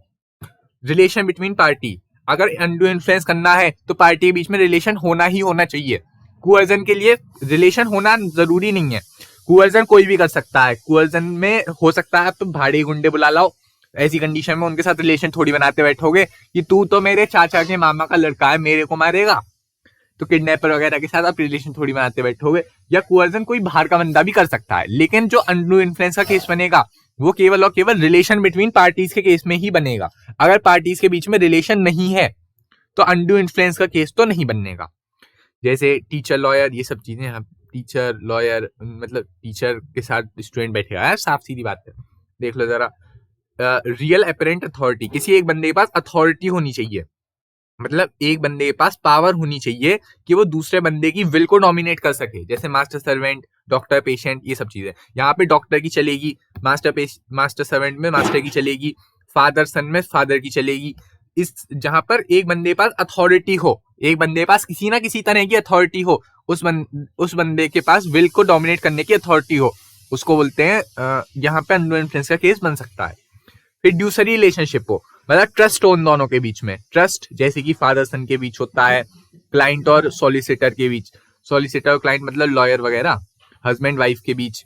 रिलेशन बिटवीन पार्टी, अगर अनडू इन्फ्लुएंस करना है तो पार्टी के बीच में रिलेशन होना ही होना चाहिए। कुअर्जन के लिए रिलेशन होना जरूरी नहीं है, कुअर्जन कोई भी कर सकता है। कुअर्जन में हो सकता है आप तो भाड़े गुंडे बुला लाओ, ऐसी कंडीशन में उनके साथ रिलेशन थोड़ी बनाते बैठोगे कि तू तो मेरे चाचा के मामा का लड़का है, मेरे को मारेगा, तो किडनैपर वगैरह के साथ आप रिलेशन थोड़ी बनाते बैठोगे। या कुअर्जन कोई बाहर का बंदा भी कर सकता है, लेकिन जो अनडू इन्फ्लुएंस का केस बनेगा वो केवल और केवल रिलेशन बिटवीन पार्टीज के केस में ही बनेगा। अगर पार्टीज के बीच में रिलेशन नहीं है तो अनडू इन्फ्लुएंस का केस तो नहीं बनेगा। जैसे टीचर लॉयर, ये सब चीजें, टीचर लॉयर मतलब टीचर के साथ स्टूडेंट बैठेगा यार, साफ सीधी बात है। देख लो जरा, रियल अपेरेंट अथॉरिटी, किसी एक बंदे के पास अथॉरिटी होनी चाहिए, मतलब एक बंदे के पास पावर होनी चाहिए कि वो दूसरे बंदे की विल को डोमिनेट कर सके। जैसे मास्टर सर्वेंट, डॉक्टर पेशेंट, ये सब चीजें। यहाँ पे डॉक्टर की चलेगी, मास्टर सर्वेंट में मास्टर की चलेगी, फादर सन में फादर की चलेगी। इस जहां पर एक बंदे के पास अथॉरिटी हो, एक बंदे के पास किसी ना किसी तरह की अथॉरिटी हो, उस बंदे के पास विल को डोमिनेट करने की अथॉरिटी हो, उसको बोलते हैं यहाँ पे अनडू इन्फ्लुएंस का केस बन सकता है। फिर ड्यूसरी रिलेशनशिप हो, मतलब ट्रस्ट हो उन दोनों के बीच में, ट्रस्ट जैसे कि फादर सन के बीच होता है, क्लाइंट और सॉलिसिटर के बीच, सॉलिसिटर और क्लाइंट मतलब लॉयर वगैरह, हस्बैंड वाइफ के बीच,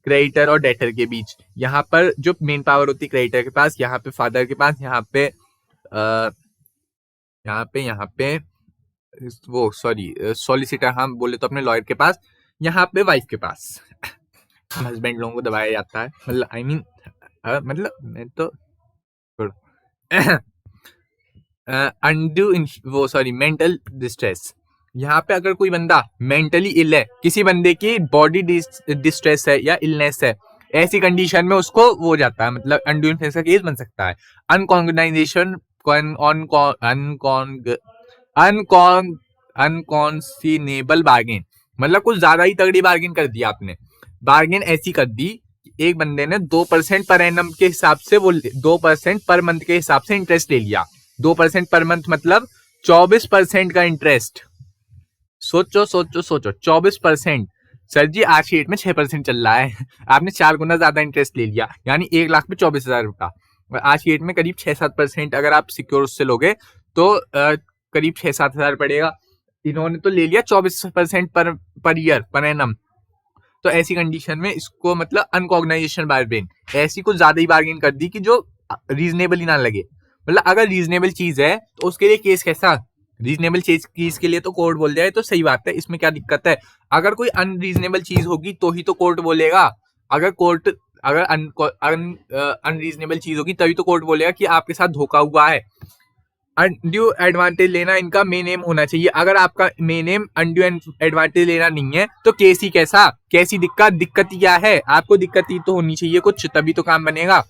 क्रेडिटर और डेटर के बीच। यहाँ पर जो मेन पावर होती है क्रेडिटर के पास, यहाँ पे फादर के पास, यहाँ पे वो सॉरी सॉलिसिटर हम बोले तो अपने लॉयर के पास, यहाँ पे वाइफ के पास। हस्बैंड लोगों को दबाया जाता है, मतलब आई मीन मतलब मैं तो अनड्यू वो सॉरी मेंटल डिस्ट्रेस। यहाँ पे अगर कोई बंदा मेंटली इल है, किसी बंदे की बॉडी डिस्ट्रेस है या इलनेस है, ऐसी कंडीशन में उसको वो जाता है, मतलब अनड्यू इन्फ्लुएंस का केस बन सकता है। अनकॉग्नाइजेशन अनकॉन्सिनेबल बार्गेन, मतलब कुछ ज्यादा ही तगड़ी बार्गेन कर दी आपने। बार्गेन ऐसी कर दी, एक बंदे ने 2% पर एनम के हिसाब से, वो 2% पर मंथ के हिसाब से इंटरेस्ट ले लिया। 2% पर मंथ मतलब 24% का इंटरेस्ट। सोचो सोचो सोचो, 24%। सर जी आज की डेट में 6% चल रहा है, आपने 4 गुना ज्यादा इंटरेस्ट ले लिया, यानी 1 लाख पे 24,000 रुपया। आज की डेट में करीब 6-7% अगर आप सिक्योर उससे लोगे तो करीब 6-7 हजार पड़ेगा। इन्होंने तो ले लिया 24% पर ईयर पर एनम। तो ऐसी कंडीशन में इसको मतलब अनकॉग्नाइजेशन बार्गेन, ऐसी कुछ ज्यादा ही बार्गेन कर दी कि जो रीजनेबल ही ना लगे। मतलब अगर रीजनेबल चीज है तो उसके लिए केस कैसा, रीजनेबल चीज के लिए तो कोर्ट बोल जाए तो सही बात है, इसमें क्या दिक्कत है। अगर कोई अनरीजनेबल चीज होगी तो ही तो कोर्ट बोलेगा। अगर अनरीजनेबल चीज होगी तभी तो कोर्ट बोलेगा कि आपके साथ धोखा हुआ है। अनड्यू एडवांटेज लेना इनका मेन एम होना चाहिए। अगर आपका मेन एम अनड्यू एडवांटेज लेना नहीं है तो केस ही कैसी दिक्कत क्या है, आपको दिक्कत ही तो होनी चाहिए कुछ, तभी तो काम बनेगा।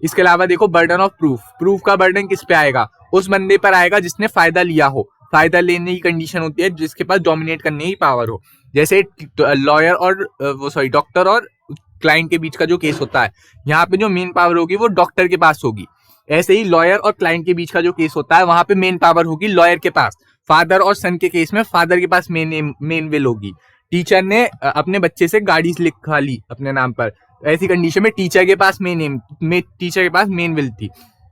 इसके अलावा देखो बर्डन ऑफ प्रूफ का बर्डन किस पे आएगा, उस बंदे पर आएगा जिसने फायदा लिया हो। फायदा लेने की कंडीशन होती है जिसके पास डोमिनेट करने की पावर हो। जैसे लॉयर और डॉक्टर और क्लाइंट के बीच का जो केस होता है, यहाँ पे जो मेन पावर होगी वो डॉक्टर के पास होगी। ऐसे ही लॉयर और क्लाइंट के बीच का जो केस होता है वहां पे मेन पावर होगी लॉयर के पास। फादर और सन के केस में फादर के पास मेन विल होगी। टीचर ने अपने बच्चे से गाड़ी लिखवा ली अपने नाम पर, ऐसी कंडीशन में टीचर के पास मेन विल थी,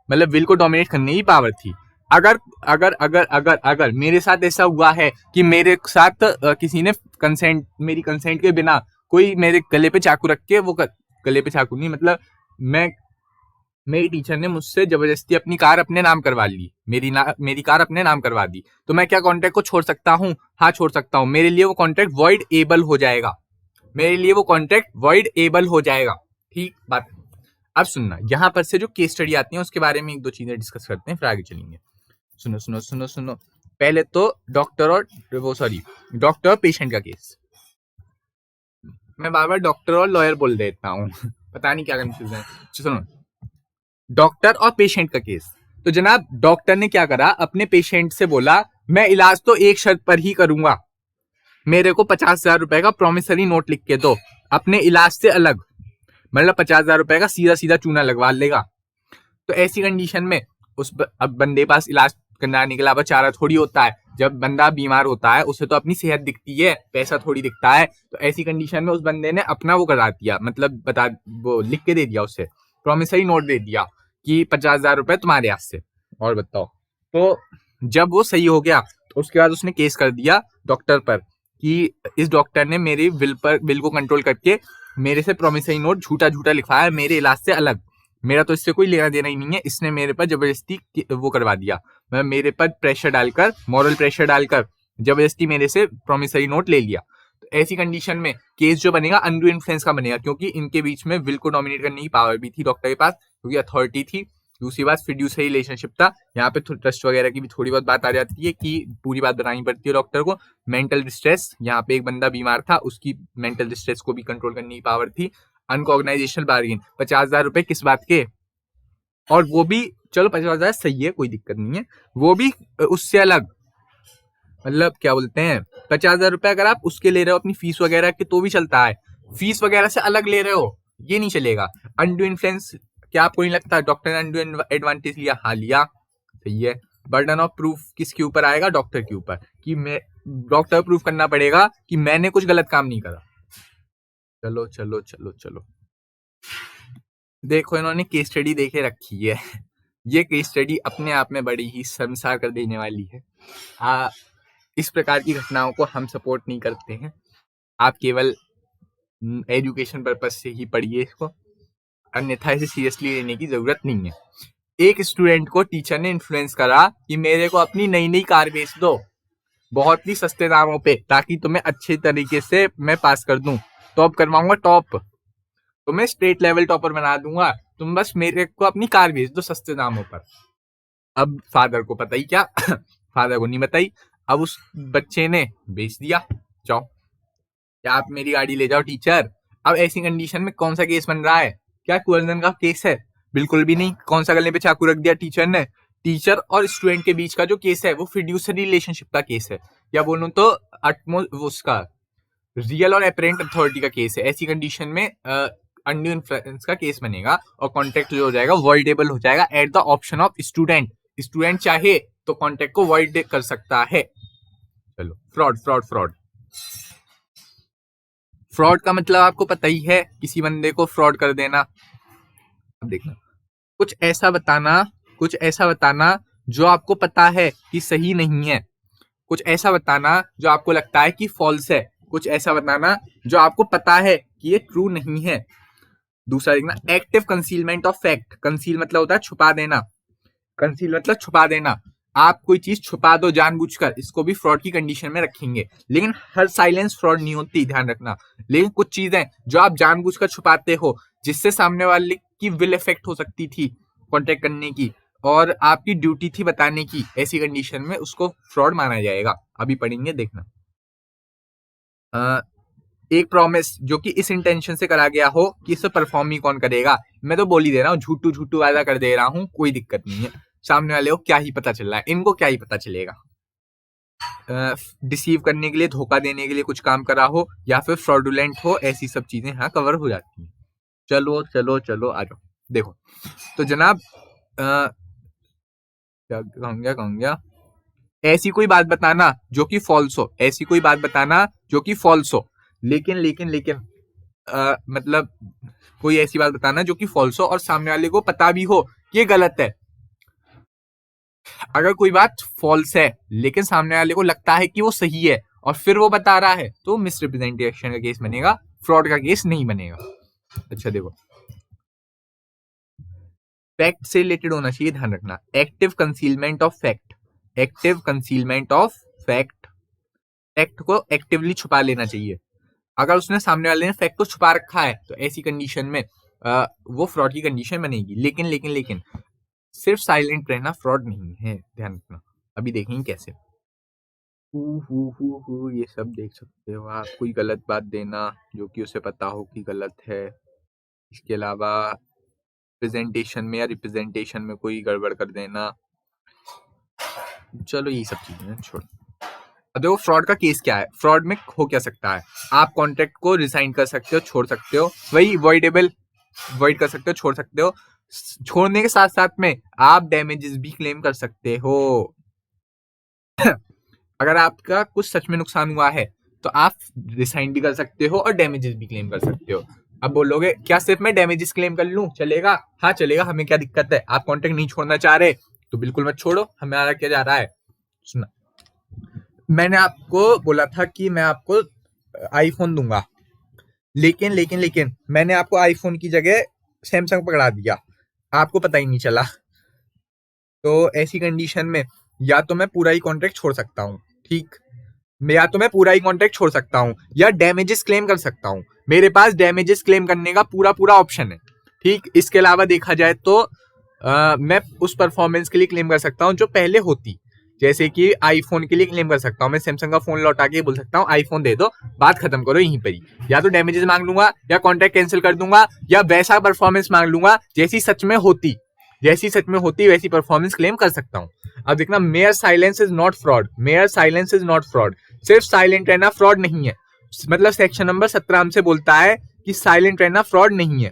मतलब विल को डोमिनेट करने की पावर थी। अगर अगर अगर अगर अगर मेरे साथ ऐसा हुआ है कि मेरे साथ किसी ने मेरी कंसेंट के बिना कोई मेरे गले पे चाकू रख के, वो गले पे चाकू नहीं मतलब मैं मेरी टीचर ने मुझसे जबरदस्ती अपनी कार अपने नाम करवा ली, मेरी कार अपने नाम करवा दी, तो मैं क्या कॉन्ट्रैक्ट को छोड़ सकता हूँ? हाँ, छोड़ सकता हूँ। मेरे लिए वो कॉन्ट्रैक्ट वॉइड एबल हो जाएगा, मेरे लिए वो कॉन्ट्रैक्ट वॉइड एबल हो जाएगा। ठीक बात। अब सुनना, यहाँ पर से जो केस स्टडी आती है उसके बारे में एक दो चीजें डिस्कस करते हैं, फिर आगे चलेंगे। सुनो सुनो सुनो सुनो, पहले तो डॉक्टर और पेशेंट का केस। मैं बार बार डॉक्टर और लॉयर बोल देता हूँ पता नहीं क्या कंफ्यूजन है। सुनो, डॉक्टर और पेशेंट का केस। तो जनाब, डॉक्टर ने क्या करा, अपने पेशेंट से बोला मैं इलाज तो एक शर्त पर ही करूंगा, मेरे को 50,000 रुपए का प्रोमिसरी नोट लिख के दो, अपने इलाज से अलग। मतलब 50,000 रुपए का सीधा सीधा चूना लगवा लेगा। तो ऐसी कंडीशन में अब बंदे पास इलाज कराने के अलावा चारा थोड़ी होता है। जब बंदा बीमार होता है उसे तो अपनी सेहत दिखती है, पैसा थोड़ी दिखता है। तो ऐसी कंडीशन में उस बंदे ने अपना वो करा दिया, मतलब वो लिख के दे दिया, उसे प्रोमिसरी नोट दे दिया कि 50,000 रुपए तुम्हारे हाथ से। और बताओ, तो जब वो सही हो गया तो उसके बाद उसने केस कर दिया डॉक्टर पर कि इस डॉक्टर ने मेरी बिल को कंट्रोल करके मेरे से प्रोमिसरी नोट झूठा झूठा लिखवाया मेरे इलाज से अलग, मेरा तो इससे कोई लेना देना ही नहीं है, इसने मेरे पर जबरदस्ती वो करवा दिया, मैं मेरे पर प्रेशर डालकर, मॉरल प्रेशर डालकर जबरदस्ती मेरे से प्रोमिसरी नोट ले लिया। तो ऐसी कंडीशन में केस जो बनेगा अनडू इन्फ्लुएंस का बनेगा, क्योंकि इनके बीच में विल को डोमिनेट करने की पावर भी थी डॉक्टर के पास, क्योंकि अथॉरिटी थी। दूसरी बात फिड्यूसरी रिलेशनशिप था, यहाँ पे ट्रस्ट वगैरह की भी थोड़ी बहुत बात आ जाती है कि पूरी बात बतानी पड़ती है डॉक्टर को। मेंटल डिस्ट्रेस, यहाँ पे एक बंदा बीमार था, उसकी मेंटल डिस्ट्रेस को भी कंट्रोल करने की पावर थी। अनकॉग्नाइजेशनल बार्गेन, 50,000 रुपए किस बात के, और वो भी चलो 50,000 सही है, कोई दिक्कत नहीं है, वो भी उससे अलग, मतलब क्या बोलते हैं, 50,000 रुपए अगर आप उसके ले रहे हो अपनी फीस वगैरह के तो भी चलता है, फीस वगैरह से अलग ले रहे हो ये नहीं चलेगा। अनडू इन्फ्लुएंस, क्या आपको नहीं लगता डॉक्टर ने अनडू एडवांटेज लिया? हाँ लिया, सही है। बर्डन ऑफ प्रूफ किसके ऊपर आएगा? डॉक्टर के ऊपर, कि मैं डॉक्टर प्रूफ करना पड़ेगा कि मैंने कुछ गलत काम नहीं करा। चलो चलो चलो चलो, देखो इन्होंने केस स्टडी देखे रखी है ये केस स्टडी अपने आप में बड़ी ही शर्मसार कर देने वाली है। इस प्रकार की घटनाओं को हम सपोर्ट नहीं करते हैं, आप केवल एजुकेशन पर्पज से ही पढ़िए इसको, अन्यथा इसे सीरियसली लेने की जरूरत नहीं है। एक स्टूडेंट को टीचर ने इन्फ्लुएंस करा कि मेरे को अपनी नई नई कार बेच दो बहुत ही सस्ते दामों पे, ताकि तुम्हें अच्छे तरीके से मैं पास कर दूं, टॉप करवाऊंगा, टॉप तुम्हें स्टेट लेवल टॉपर बना दूंगा, तुम बस मेरे को अपनी कार बेच दो सस्ते दामों पर। अब फादर को पता ही क्या फादर को नहीं बताई, अब उस बच्चे ने बेच दिया, जाओ क्या आप मेरी गाड़ी ले जाओ टीचर। अब ऐसी कंडीशन में कौन सा केस बन रहा है? क्या कुअर्जन का केस है? बिल्कुल भी नहीं। कौन सा गले पे चाकू रख दिया टीचर ने? टीचर और स्टूडेंट के बीच का जो केस है वो फिड्यूसरी रिलेशनशिप का केस है, या बोलूं तो उसका रियल और अपेरेंट अथॉरिटी का केस है। ऐसी कंडीशन में अनड्यू इन्फ्लुएंस का केस बनेगा और कॉन्ट्रैक्ट जो हो जाएगा वॉइडेबल हो जाएगा at the option of student. Student चाहे तो कॉन्ट्रैक्ट को वॉइड कर सकता है। चलो, फ्रॉड फ्रॉड फ्रॉड फ्रॉड का मतलब आपको पता ही है, किसी बंदे को फ्रॉड कर देना। अब देखना, कुछ ऐसा बताना जो आपको पता है कि सही नहीं है, कुछ ऐसा बताना जो आपको लगता है कि फॉल्स है, कुछ ऐसा बताना जो आपको पता है कि ये ट्रू नहीं है। दूसरा देखना, active concealment of fact. Conceal मतलब होता है छुपा देना, कंसील मतलब छुपा देना। आप कोई चीज छुपा दो जानबूझकर, इसको भी फ्रॉड की कंडीशन में रखेंगे। लेकिन हर साइलेंस फ्रॉड नहीं होती, ध्यान रखना। लेकिन कुछ चीजें जो आप जानबूझकर छुपाते हो, जिससे सामने वाले की विल इफेक्ट हो सकती थी कॉन्टेक्ट करने की, और आपकी ड्यूटी थी बताने की, ऐसी कंडीशन में उसको फ्रॉड माना जाएगा। अभी पढ़ेंगे, देखना। एक प्रॉमिस जो कि इस इंटेंशन से करा गया हो कि इसे परफॉर्म ही कौन करेगा। मैं तो बोल ही दे रहा हूँ, झूठू वादा कर दे रहा हूँ, कोई दिक्कत नहीं है। सामने वाले को क्या ही पता चल रहा है, इनको क्या ही पता चलेगा। डिसीव करने के लिए, धोखा देने के लिए कुछ काम करा हो, या फिर फ्रॉडुलेंट हो, ऐसी सब चीजें यहाँ कवर हो जाती हैं। चलो चलो चलो आ जाओ। देखो तो जनाब, क्या कहूंगा, ऐसी कोई बात बताना जो कि फॉल्स हो, ऐसी कोई बात बताना जो कि फॉल्स हो, लेकिन मतलब कोई ऐसी बात बताना जो कि फॉल्स हो और सामने वाले को पता भी हो कि ये गलत है। अगर कोई बात फॉल्स है लेकिन सामने वाले को लगता है कि वो सही है और फिर वो बता रहा है, तो मिसरिप्रेजेंटेशन का केस बनेगा, फ्रॉड का केस नहीं बनेगा। अच्छा देखो, फैक्ट से रिलेटेड होना चाहिए, ध्यान रखना। Active concealment of fact, active concealment of fact, fact को एक्टिवली छुपा लेना चाहिए। अगर उसने सामने वाले ने फैक्ट को छुपा रखा है तो ऐसी कंडीशन में वो फ्रॉड की कंडीशन बनेगी। लेकिन लेकिन लेकिन सिर्फ साइलेंट रहना फ्रॉड नहीं है, ध्यान रखना। अभी देखेंगे कैसे। ये सब देख सकते हो आप। कोई गलत बात देना जो कि उसे पता हो कि गलत है। इसके अलावा प्रेजेंटेशन में या रिप्रेजेंटेशन में कोई गड़बड़ कर देना। चलो ये सब चीजें छोड़। अब देखो फ्रॉड का केस क्या है। फ्रॉड में हो क्या सकता है, आप कॉन्ट्रैक्ट को रिसाइन कर सकते हो, छोड़ सकते हो, वही वॉइडेबल, वॉइड कर सकते हो, छोड़ सकते हो। छोड़ने के साथ साथ में आप डैमेजेस भी क्लेम कर सकते हो। अगर आपका कुछ सच में नुकसान हुआ है तो आप रिसाइन भी कर सकते हो और डैमेजेस भी क्लेम कर सकते हो। अब बोलोगे क्या सिर्फ मैं डैमेजेस क्लेम कर लूं चलेगा? हाँ चलेगा, हमें क्या दिक्कत है। आप कॉन्ट्रैक्ट नहीं छोड़ना चाह रहे तो बिल्कुल मत छोड़ो, हमारा क्या जा रहा है। सुना, मैंने आपको बोला था कि मैं आपको आईफोन दूंगा, लेकिन लेकिन लेकिन मैंने आपको आईफोन की जगह सैमसंग पकड़ा दिया, आपको पता ही नहीं चला। तो ऐसी कंडीशन में या तो मैं पूरा ही कॉन्ट्रैक्ट छोड़ सकता हूँ, ठीक, या तो मैं पूरा ही कॉन्ट्रैक्ट छोड़ सकता हूँ या डैमेजेस क्लेम कर सकता हूँ। मेरे पास डैमेजेस क्लेम करने का पूरा पूरा ऑप्शन है, ठीक। इसके अलावा देखा जाए तो मैं उस परफॉर्मेंस के लिए क्लेम कर सकता हूँ जो पहले होती। जैसे कि आईफोन के लिए क्लेम कर सकता हूँ, मैं सैमसंग का फोन लौटा के बोल सकता हूँ आईफोन दे दो, बात खत्म करो यहीं पर ही। या तो डैमेजेस मांग लूंगा या कॉन्ट्रैक्ट कैंसिल कर दूंगा या वैसा परफॉर्मेंस मांग लूंगा जैसी सच में होती, जैसी सच में होती वैसी परफॉर्मेंस क्लेम कर सकता हूँ। अब देखना, mayor silence is not fraud, mayor silence is not fraud. सिर्फ साइलेंट रहना फ्रॉड नहीं है। मतलब सेक्शन नंबर 17 हमसे बोलता है कि साइलेंट रहना फ्रॉड नहीं है।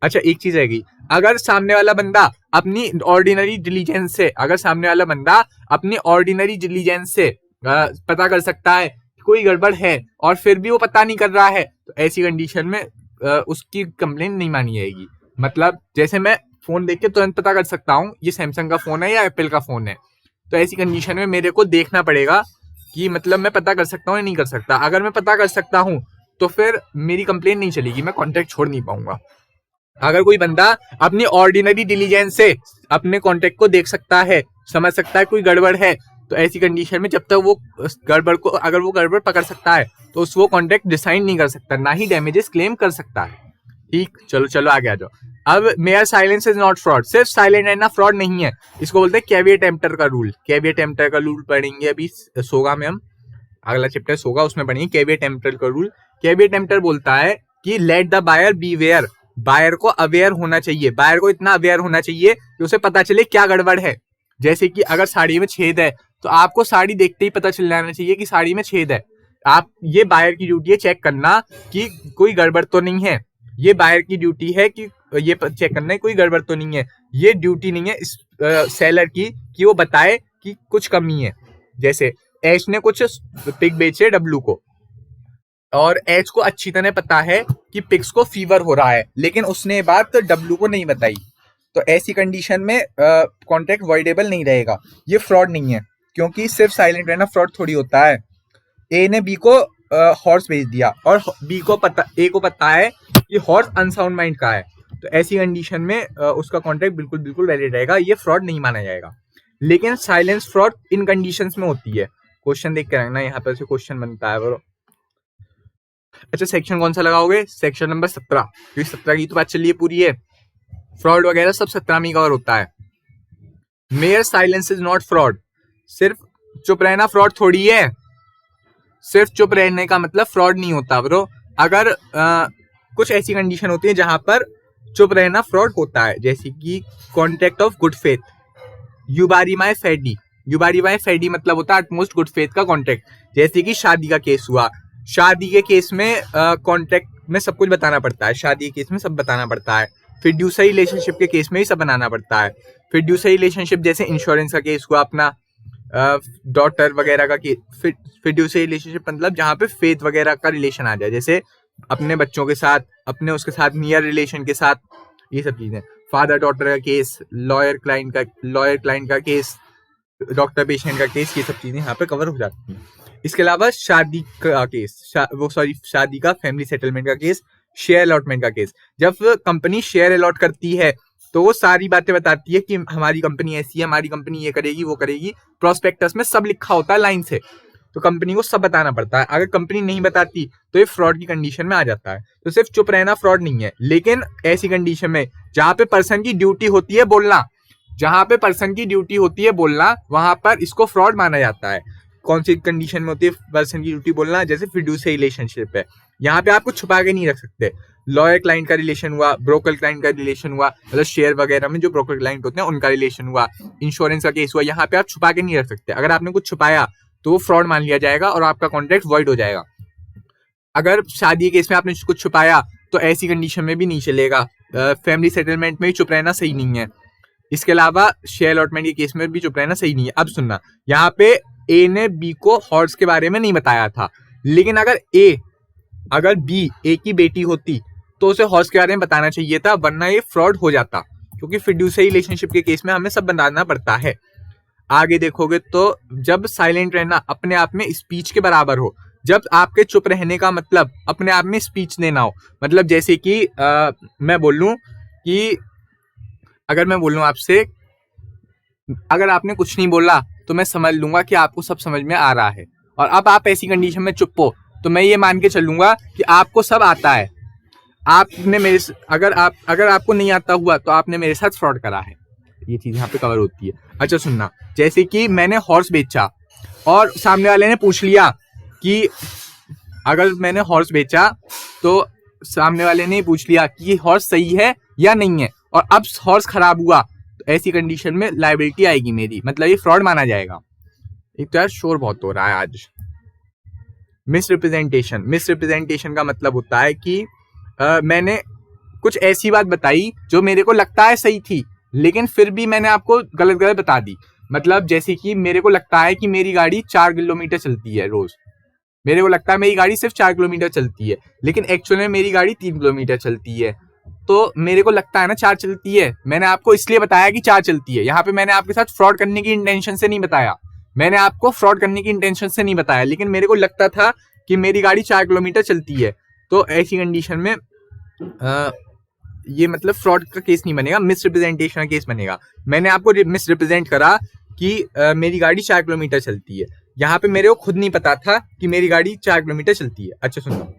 अच्छा एक चीज रहेगी, अगर सामने वाला बंदा अपनी ऑर्डिनरी डिलीजेंस से, अगर सामने वाला बंदा अपनी ऑर्डिनरी डिलीजेंस से पता कर सकता है कोई गड़बड़ है और फिर भी वो पता नहीं कर रहा है, तो ऐसी कंडीशन में उसकी कंप्लेन नहीं मानी जाएगी। मतलब जैसे मैं फोन देख के तुरंत पता कर सकता हूँ ये सैमसंग का फोन है या एप्पल का फोन है, तो ऐसी कंडीशन में मेरे को देखना पड़ेगा कि मतलब मैं पता कर सकता हूँ या नहीं कर सकता। अगर मैं पता कर सकता हूँ तो फिर मेरी कंप्लेन नहीं चलेगी, मैं कॉन्ट्रैक्ट छोड़ नहीं पाऊंगा। अगर कोई बंदा अपनी ऑर्डिनरी डिलीजेंस से अपने कॉन्ट्रैक्ट को देख सकता है, समझ सकता है कोई गड़बड़ है, तो ऐसी कंडीशन में जब तक वो गड़बड़ को, अगर वो गड़बड़ पकड़ सकता है तो उस वो कॉन्ट्रैक्ट डिसाइड नहीं कर सकता, ना ही डैमेजेस क्लेम कर सकता है, ठीक। चलो चलो आगे आ जाओ। अब mayor silence is not fraud, सिर्फ साइलेंट रहना फ्रॉड नहीं है। इसको बोलते हैं कैविएट एम्प्टर का रूल। कैविएट एम्प्टर का रूल पढ़ेंगे अभी सोगा में, हम अगला चैप्टर सोगा उसमें पढ़ेंगे कैविएट एम्प्टर का रूल। कैविएट एम्प्टर बोलता है कि let the buyer beware, buyer को अवेयर होना चाहिए, बायर को इतना अवेयर होना चाहिए कि उसे पता चले क्या गड़बड़ है। जैसे कि अगर साड़ी में छेद है तो आपको साड़ी देखते ही पता चल जाना चाहिए कि साड़ी में छेद है। आप, ये बायर की ड्यूटी है चेक करना कि कोई गड़बड़ तो नहीं है, ये बायर की ड्यूटी है कि ये चेक करना है कोई गड़बड़ तो नहीं है। ये ड्यूटी नहीं है इस सेलर की कि वो बताए कि कुछ कमी है। जैसे एच ने कुछ पिग बेचे डब्लू को और एच को अच्छी तरह पता है कि पिग्स को फीवर हो रहा है, लेकिन उसने बात डब्लू को नहीं बताई, तो ऐसी कंडीशन में कॉन्ट्रैक्ट वॉइडेबल नहीं रहेगा। ये फ्रॉड नहीं है, क्योंकि सिर्फ साइलेंट रहना फ्रॉड थोड़ी होता है। ए ने बी को हॉर्स भेज दिया और बी को पता, ए को पता है कि हॉर्स अनसाउंड माइंड का है, तो ऐसी कंडीशन में उसका कॉन्ट्रैक्ट बिल्कुल बिल्कुल वैलिड रहेगा, ये फ्रॉड नहीं माना जाएगा। लेकिन साइलेंस फ्रॉड इन कंडीशंस में होती है। क्वेश्चन देख के रखना, यहाँ पर से क्वेश्चन बनता है ब्रो। अच्छा सेक्शन कौन सा लगाओगे? सेक्शन नंबर 17, क्योंकि 17 की तो बात चलिए पूरी है, फ्रॉड वगैरह सब 17 में कवर होता है। Mayor silence is not fraud, सिर्फ चुप रहना फ्रॉड थोड़ी है। सिर्फ चुप रहने का मतलब फ्रॉड नहीं होता ब्रो। अगर कुछ ऐसी कंडीशन होती है जहां पर चुप रहना फ्रॉड होता है, जैसे कि कॉन्ट्रैक्ट ऑफ गुड फेथ, यूबारी माई फेडी, यूबारी माई फेडी मतलब होता है अटमोस्ट गुड फेथ का कॉन्ट्रैक्ट। जैसे कि शादी का केस हुआ, शादी के केस में कॉन्ट्रैक्ट में सब कुछ बताना पड़ता है, शादी के केस में सब बताना पड़ता है। फिड्यूसरी रिलेशनशिप के केस में भी सब बनाना पड़ता है। फिड्यूसरी रिलेशनशिप जैसे इंश्योरेंस का केस हुआ अपना, डॉटर वगैरह का केस। फिड्यूसरी रिलेशनशिप मतलब जहाँ पे फेथ वगैरह का रिलेशन आ जाए, जैसे अपने बच्चों के साथ, अपने उसके साथ नियर रिलेशन के साथ, ये सब चीजें। फादर डॉटर का केस, लॉयर क्लाइंट का केस, डॉक्टर पेशेंट का केस, ये सब चीजें यहाँ पे कवर हो जाती हैं। इसके अलावा शादी का केस, शादी का फैमिली सेटलमेंट का केस, शेयर अलॉटमेंट का केस। जब कंपनी शेयर अलॉट करती है तो वो सारी बातें बताती है कि हमारी कंपनी ऐसी है, हमारी कंपनी ये करेगी वो करेगी। प्रोस्पेक्टस में सब लिखा होता है लाइन से, तो कंपनी को सब बताना पड़ता है। अगर कंपनी नहीं बताती तो ये फ्रॉड की कंडीशन में आ जाता है। तो सिर्फ चुप रहना फ्रॉड नहीं है, लेकिन ऐसी कंडीशन में जहां पे पर्सन की ड्यूटी होती है बोलना, जहां पे पर्सन की ड्यूटी होती है बोलना, वहां पर इसको फ्रॉड माना जाता है। कौन सी कंडीशन में होती है पर्सन की ड्यूटी बोलना? जैसे फिड्यूशियरी रिलेशनशिप है, यहाँ पे आप कुछ छुपा के नहीं रख सकते। लॉयर क्लाइंट का रिलेशन हुआ, ब्रोकर क्लाइंट का रिलेशन हुआ, मतलब शेयर वगैरह में जो ब्रोकर क्लाइंट होते हैं उनका रिलेशन हुआ, इंश्योरेंस का केस हुआ, यहाँ पे आप छुपा के नहीं रख सकते। अगर आपने कुछ छुपाया तो वो फ्रॉड मान लिया जाएगा और आपका कॉन्ट्रैक्ट वॉइड हो जाएगा। अगर शादी के केस में आपने कुछ छुपाया तो ऐसी कंडीशन में भी नहीं चलेगा। फैमिली सेटलमेंट में भी चुप रहना सही नहीं है। इसके अलावा शेयर अलॉटमेंट के केस में भी चुप रहना सही नहीं है। अब सुनना, यहाँ पे ए ने बी को हॉर्स के बारे में नहीं बताया था, लेकिन अगर बी ए की बेटी होती तो उसे हॉर्स के बारे में बताना चाहिए था, वरना ये फ्रॉड हो जाता, क्योंकि फिड्यूशियरी रिलेशनशिप के केस में हमें सब बताना पड़ता है। आगे देखोगे तो जब साइलेंट रहना अपने आप में स्पीच के बराबर हो, जब आपके चुप रहने का मतलब अपने आप में स्पीच देना हो, मतलब जैसे कि मैं बोलूं कि अगर मैं बोलूं आपसे, अगर आपने कुछ नहीं बोला तो मैं समझ लूंगा कि आपको सब समझ में आ रहा है, और अब आप ऐसी कंडीशन में चुप हो तो मैं ये मान के चलूंगा कि आपको सब आता है। आपने मेरे अगर आपको नहीं आता हुआ तो आपने मेरे साथ फ्रॉड करा है। ये चीज यहाँ पे कवर होती है। अच्छा सुनना, जैसे कि मैंने हॉर्स बेचा और सामने वाले ने पूछ लिया कि अगर मैंने हॉर्स बेचा तो सामने वाले ने पूछ लिया कि हॉर्स सही है या नहीं है, और अब हॉर्स खराब हुआ, तो ऐसी कंडीशन में लायबिलिटी आएगी मेरी, मतलब ये फ्रॉड माना जाएगा। एक तो यार शोर बहुत हो रहा है आज। मिसरिप्रेजेंटेशन का मतलब होता है कि मैंने कुछ ऐसी बात बताई जो मेरे को लगता है सही थी, लेकिन फिर भी मैंने आपको गलत बता दी। मतलब जैसे कि मेरे को लगता है कि मेरी गाड़ी 4 किलोमीटर चलती है रोज, मेरे को लगता है मेरी गाड़ी सिर्फ 4 किलोमीटर चलती है, लेकिन एक्चुअल में मेरी गाड़ी 3 किलोमीटर चलती है। तो मेरे को लगता है ना 4 चलती है, मैंने आपको इसलिए बताया कि 4 चलती है। यहाँ पे मैंने आपके साथ फ्रॉड करने की इंटेंशन से नहीं बताया, मैंने आपको फ्रॉड करने की इंटेंशन से नहीं बताया, लेकिन मेरे को लगता था कि मेरी गाड़ी 4 किलोमीटर चलती है। तो ऐसी कंडीशन में ये मतलब फ्रॉड का केस नहीं बनेगा, मिसरिप्रेजेंटेशन का केस बनेगा। मैंने आपको मिसरिप्रेजेंट करा कि मेरी गाड़ी 4 किलोमीटर चलती है, यहाँ पे मेरे को खुद नहीं पता था कि मेरी गाड़ी 4 किलोमीटर चलती है। अच्छा सुनो,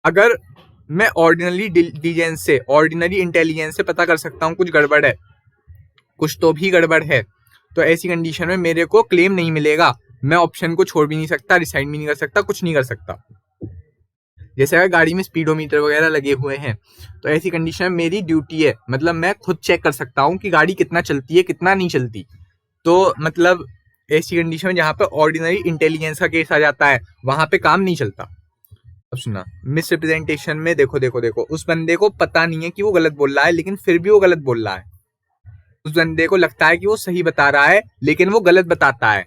अगर मैं ऑर्डिनरी इंटेलिजेंस से पता कर सकता हूँ कुछ गड़बड़ है, कुछ तो भी गड़बड़ है, तो ऐसी कंडीशन में मेरे को क्लेम नहीं मिलेगा। मैं ऑप्शन को छोड़ भी नहीं सकता, डिसाइड भी नहीं कर सकता, कुछ नहीं कर सकता। जैसे अगर गाड़ी में स्पीडोमीटर वगैरह लगे हुए हैं तो ऐसी कंडीशन में मेरी ड्यूटी है, मतलब मैं खुद चेक कर सकता हूँ कि गाड़ी कितना चलती है कितना नहीं चलती। तो मतलब ऐसी कंडीशन में जहाँ पे ऑर्डिनरी इंटेलिजेंस का केस आ जाता है वहां पे काम नहीं चलता। अब सुना, मिसरिप्रेजेंटेशन में देखो उस बंदे को पता नहीं है कि वो गलत बोल रहा है, लेकिन फिर भी वो गलत बोल रहा है। उस बंदे को लगता है कि वो सही बता रहा है, लेकिन वो गलत बताता है।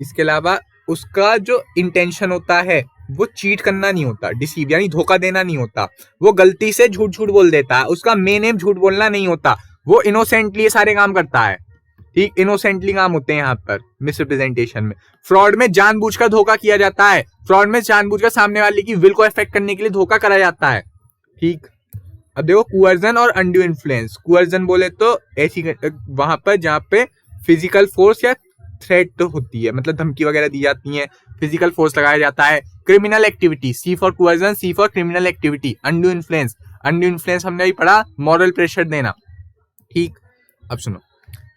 इसके अलावा उसका जो इंटेंशन होता है वो चीट करना नहीं होता, डिसीव यानी धोखा देना नहीं होता, वो गलती से झूठ बोल देता है, उसका मेन एम झूठ बोलना नहीं होता, वो इनोसेंटली ये सारे काम करता है। ठीक, इनोसेंटली काम होते हैं यहाँ पर मिसरिप्रेजेंटेशन में। फ्रॉड में जानबूझकर धोखा किया जाता है, फ्रॉड में जानबूझकर सामने वाले की विल को अफेक्ट करने के लिए धोखा करा जाता है। ठीक, अब देखो कुअर्जन और अनड्यू इन्फ्लुएंस। कुअर्जन बोले तो ऐसी वहां पर जहाँ पे फिजिकल फोर्स या थ्रेट होती है, मतलब धमकी वगैरह दी जाती है, फिजिकल फोर्स लगाया जाता है। Criminal activity, C for coercion, C for criminal activity. Undue influence हमने भी पढ़ा, मॉरल प्रेशर देना। ठीक, अब सुनो,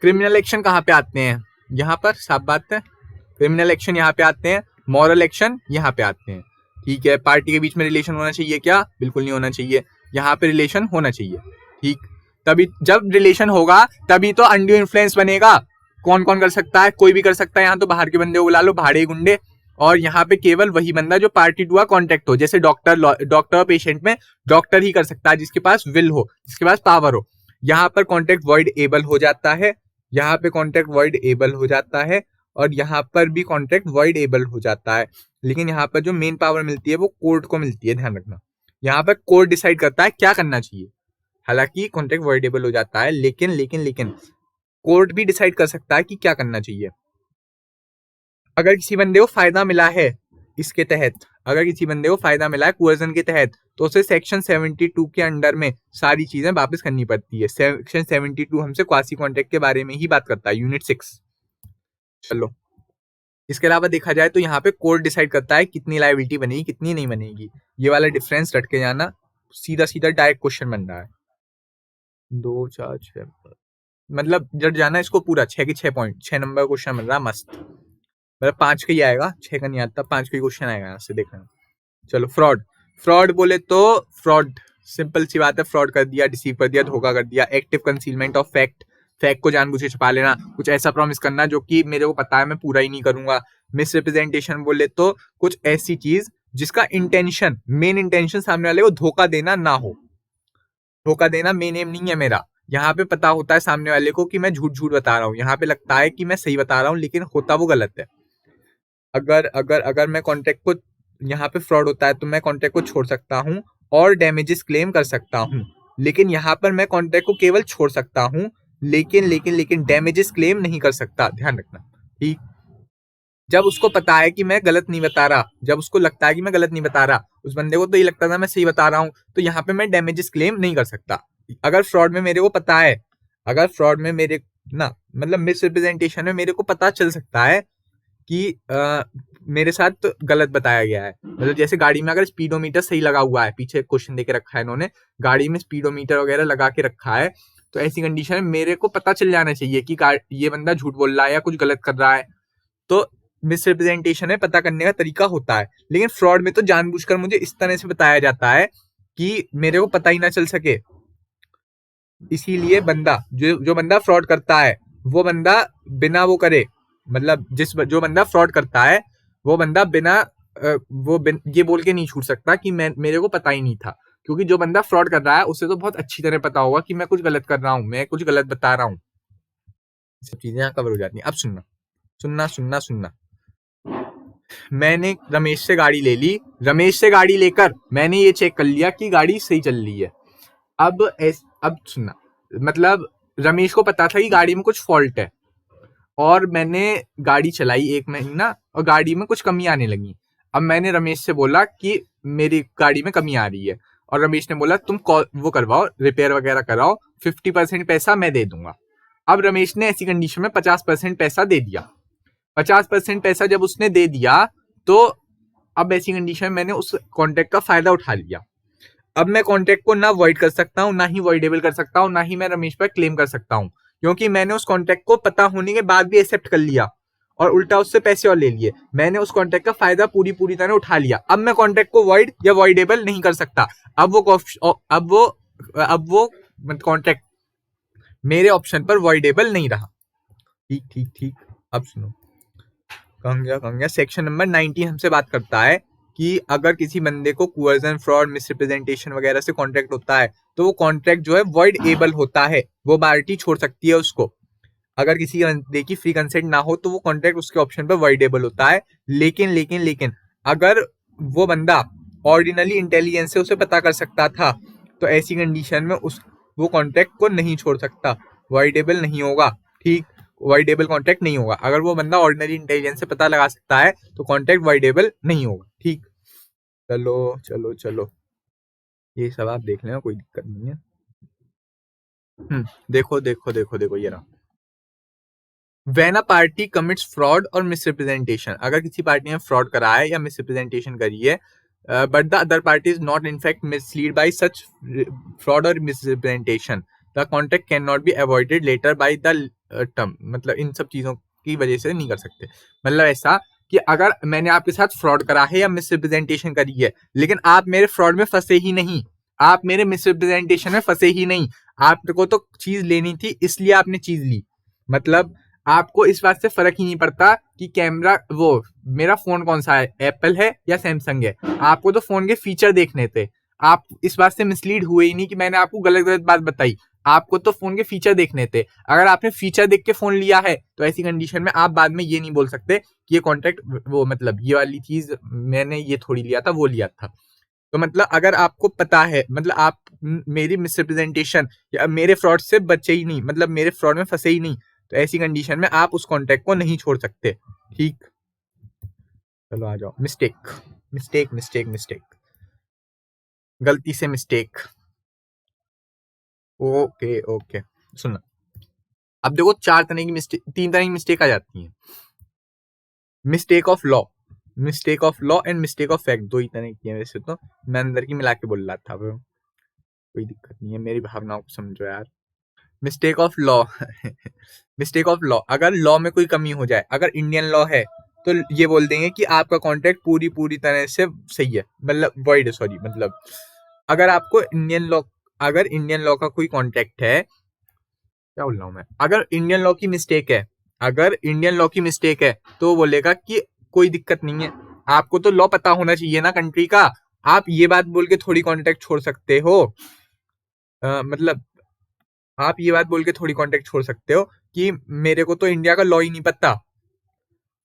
क्रिमिनल एक्शन कहाँ पे आते हैं? यहाँ पर साफ बात है, क्रिमिनल एक्शन यहाँ पे आते हैं, मॉरल एक्शन यहाँ पे आते हैं। ठीक है, पार्टी के बीच में रिलेशन होना चाहिए क्या? बिल्कुल नहीं होना चाहिए, यहाँ पे रिलेशन होना चाहिए। ठीक, तभी जब रिलेशन होगा तभी तो अनड्यू इन्फ्लुएंस बनेगा। कौन कौन कर सकता है? कोई भी कर सकता है, यहाँ तो बाहर के बंदे को बुला लो, भाड़े गुंडे, और यहाँ पे केवल वही बंदा जो पार्टी टू कॉन्टेक्ट हो, जैसे डॉक्टर पेशेंट में डॉक्टर ही कर सकता है जिसके पास विल हो, जिसके पास पावर हो। यहाँ पर कॉन्टेक्ट वॉइड एबल हो जाता है, यहाँ पे कॉन्ट्रैक्ट वॉइड एबल हो जाता है, और यहाँ पर भी कॉन्ट्रैक्ट वॉइड एबल हो जाता है। लेकिन यहाँ पर जो मेन पावर मिलती है वो कोर्ट को मिलती है, ध्यान रखना। यहाँ पर कोर्ट डिसाइड करता है क्या करना चाहिए। हालांकि कॉन्ट्रैक्ट वॉइड एबल हो जाता है, लेकिन कोर्ट भी डिसाइड कर सकता है कि क्या करना चाहिए। अगर किसी बंदे को फायदा मिला है इसके तहत अगर किसी बंदे को फायदा मिला है कोर्जन के तहत, तो उसे सेक्शन 72 के अंडर में सारी चीजें वापस करनी पड़ती है। सेक्शन 72 हमसे क्वासी कॉन्ट्रैक्ट के बारे में ही बात करता है, यूनिट 6। चलो, इसके अलावा देखा जाए तो यहाँ पे कोर्ट डिसाइड करता है कितनी लायबिलिटी बनेगी कितनी नहीं बनेगी। ये वाला डिफरेंस रट के जाना, सीधा सीधा डायरेक्ट क्वेश्चन बन रहा है। 2 4 6 मतलब जब जाना इसको पूरा 6 के 6 पॉइंट, 6 नंबर क्वेश्चन बन रहा मस्त। मतलब 5 का ही आएगा, 6 का नहीं आता, 5 का ही क्वेश्चन आएगा यहाँ से देखना। चलो, फ्रॉड। फ्रॉड बोले तो फ्रॉड सिंपल सी बात है, फ्रॉड कर दिया, डिसीव कर दिया, धोखा कर दिया। Active concealment of fact, fact को जानबूझ के छुपा लेना, कुछ ऐसा प्रॉमिस करना जो कि मेरे को पता है मैं पूरा ही नहीं करूंगा। मिस रिप्रेजेंटेशन बोले तो कुछ ऐसी चीज जिसका इंटेंशन, मेन इंटेंशन सामने वाले को धोखा देना ना हो। धोखा देना मेन एम नहीं है मेरा। यहाँ पे पता होता है सामने वाले को कि मैं झूठ झूठ बता रहा हूँ, यहाँ पे लगता है कि मैं सही बता रहा हूँ लेकिन होता वो गलत है। अगर अगर अगर मैं कॉन्ट्रैक्ट को, यहाँ पे फ्रॉड होता है तो मैं कॉन्ट्रैक्ट को छोड़ सकता हूँ और डैमेजेस क्लेम कर सकता हूँ, लेकिन यहाँ पर मैं कॉन्ट्रैक्ट को केवल छोड़ सकता हूँ लेकिन डैमेजेस क्लेम नहीं कर सकता। ध्यान रखना, ठीक। जब उसको पता है कि मैं गलत नहीं बता रहा, जब उसको लगता है कि मैं गलत नहीं बता रहा, उस बंदे को तो ये लगता था मैं सही बता रहा हूँ, तो यहाँ पे मैं डैमेजेस क्लेम नहीं कर सकता। अगर फ्रॉड में मेरे को पता है, अगर फ्रॉड में मेरे ना मतलब मिस रिप्रेजेंटेशन में मेरे को पता चल सकता है कि मेरे साथ तो गलत बताया गया है। मतलब जैसे गाड़ी में अगर स्पीडोमीटर सही लगा हुआ है, पीछे क्वेश्चन देके रखा है इन्होंने, गाड़ी में स्पीडोमीटर वगैरह लगा के रखा है, तो ऐसी कंडीशन में मेरे को पता चल जाना चाहिए कि ये बंदा झूठ बोल रहा है या कुछ गलत कर रहा है। तो मिस रिप्रेजेंटेशन में पता करने का तरीका होता है, लेकिन फ्रॉड में तो जानबूझकर मुझे इस तरह से बताया जाता है कि मेरे को पता ही ना चल सके। इसीलिए बंदा जो बंदा फ्रॉड करता है वो बंदा बिना वो करे, मतलब जो बंदा फ्रॉड करता है वो बंदा बिना ये बोल के नहीं छूट सकता कि मेरे को पता ही नहीं था, क्योंकि जो बंदा फ्रॉड कर रहा है उसे तो बहुत अच्छी तरह पता होगा कि मैं कुछ गलत कर रहा हूँ, मैं कुछ गलत बता रहा हूँ। सब चीजें यहाँ कवर हो जाती हैं। अब सुनना सुनना सुनना सुनना, मैंने रमेश से गाड़ी ले ली, रमेश से गाड़ी लेकर मैंने ये चेक कर लिया कि गाड़ी सही चल रही है। अब सुनना, मतलब रमेश को पता था कि गाड़ी में कुछ फॉल्ट है, और मैंने गाड़ी चलाई 1 महीना और गाड़ी में कुछ कमी आने लगी। अब मैंने रमेश से बोला कि मेरी गाड़ी में कमी आ रही है, और रमेश ने बोला तुम वो करवाओ, रिपेयर वगैरह कराओ, 50% पैसा मैं दे दूंगा। अब रमेश ने ऐसी कंडीशन में 50% पैसा दे दिया। 50% पैसा जब उसने दे दिया तो अब ऐसी कंडीशन में मैंने उस कॉन्ट्रैक्ट का फायदा उठा लिया। अब मैं कॉन्ट्रैक्ट को ना वॉइड कर सकता हूँ, ना ही वॉइडेबल कर सकता हूँ, ना ही मैं रमेश पर क्लेम कर सकता हूँ, क्योंकि मैंने उस कॉन्ट्रैक्ट को पता होने के बाद भी एक्सेप्ट कर लिया और उल्टा उससे पैसे और ले लिए। मैंने उस कॉन्ट्रैक्ट का फायदा पूरी तरह उठा लिया। अब मैं कॉन्ट्रैक्ट को वॉइड या वॉइडेबल नहीं कर सकता। अब वो कॉन्ट्रैक्ट मेरे ऑप्शन पर वॉइडेबल नहीं रहा। ठीक ठीक ठीक। अब सुनो, कहूँ गया सेक्शन नंबर 19 हमसे बात करता है कि अगर किसी बंदे को कोअर्जन, फ्रॉड, मिसरिप्रेजेंटेशन वगैरह से कॉन्ट्रैक्ट होता है तो वो कॉन्ट्रैक्ट जो है वॉइड एबल होता है, वो पार्टी छोड़ सकती है उसको। अगर किसी बंदे की फ्री कंसेंट ना हो तो वो कॉन्ट्रैक्ट उसके ऑप्शन पर वॉइडेबल होता है। लेकिन अगर वो बंदा ऑर्डिनरी इंटेलिजेंस से उसे पता कर सकता था तो ऐसी कंडीशन में वो कॉन्ट्रैक्ट को नहीं छोड़ सकता, वॉइडेबल नहीं होगा। ठीक, वॉइडेबल कॉन्ट्रैक्ट नहीं होगा। अगर वो बंदा ऑर्डिनरी इंटेलिजेंस से पता लगा सकता है तो कॉन्ट्रैक्ट वॉइडेबल नहीं होगा। ठीक, चलो चलो चलो, ये सब आप देख लेना, कोई दिक्कत नहीं है। देखो देखो देखो देखो, ये रहा। When a party commits fraud or misrepresentation, अगर किसी पार्टी ने फ्रॉड करा है या मिसरिप्रेजेंटेशन करी है, but the other party is not in fact misled by such fraud or misrepresentation, the contract cannot be avoided later by the term। मतलब इन सब चीजों की वजह से नहीं कर सकते। मतलब ऐसा कि अगर मैंने आपके साथ फ्रॉड करा है या मिसरिप्रेजेंटेशन करी है, लेकिन आप मेरे फ्रॉड में फंसे ही नहीं, आप मेरे मिसरिप्रेजेंटेशन में फंसे ही नहीं, आपको तो चीज लेनी थी इसलिए आपने चीज ली। मतलब आपको इस बात से फर्क ही नहीं पड़ता कि कैमरा, वो मेरा फोन कौन सा है, एप्पल है या सैमसंग है, आपको तो फोन के फीचर देखने थे। आप इस बात से मिसलीड हुए ही नहीं कि मैंने आपको गलत गलत बात बताई, आपको तो फोन के फीचर देखने थे। अगर आपने फीचर देख के फोन लिया है तो ऐसी कंडीशन में आप बाद में ये नहीं बोल सकते कि ये कॉन्ट्रैक्ट, वो मतलब ये वाली चीज मैंने ये थोड़ी लिया था, वो लिया था। तो मतलब अगर आपको पता है, मतलब आप मेरी मिसरिप्रेजेंटेशन या मेरे फ्रॉड से बचे ही नहीं, मतलब मेरे फ्रॉड में फंसे ही नहीं, तो ऐसी कंडीशन में आप उस कॉन्ट्रैक्ट को नहीं छोड़ सकते। ठीक, चलो आ जाओ। मिस्टेक मिस्टेक मिस्टेक मिस्टेक, गलती से मिस्टेक। ओके ओके, सुनना। अब देखो चार तरह की मिस्टेक, तीन तरह की मिस्टेक आ जाती है। Mistake of law, mistake of law and mistake of fact, दो ही तरह की है वैसे तो, मैं अंदर की मिला के बोल रहा था, वो कोई दिक्कत नहीं है, मेरी भावनाओं को समझो यार। Mistake of law mistake of law, अगर लॉ में कोई कमी हो जाए, अगर इंडियन लॉ है तो ये बोल देंगे कि आपका कॉन्ट्रैक्ट पूरी पूरी तरह से सही है, मतलब वॉइड है, सॉरी, मतलब अगर आपको इंडियन लॉ, अगर इंडियन लॉ का कोई कॉन्ट्रैक्ट है, क्या बोल रहा हूं मैं, अगर इंडियन लॉ की मिस्टेक है, अगर इंडियन लॉ की मिस्टेक है तो वो बोलेगा कि कोई दिक्कत नहीं है, आपको तो लॉ पता होना चाहिए ना कंट्री का, आप ये बात बोल के थोड़ी कॉन्ट्रैक्ट छोड़ सकते हो, मतलब आप ये बात बोल के थोड़ी कॉन्ट्रैक्ट छोड़ सकते हो कि मेरे को तो इंडिया का लॉ ही नहीं पता,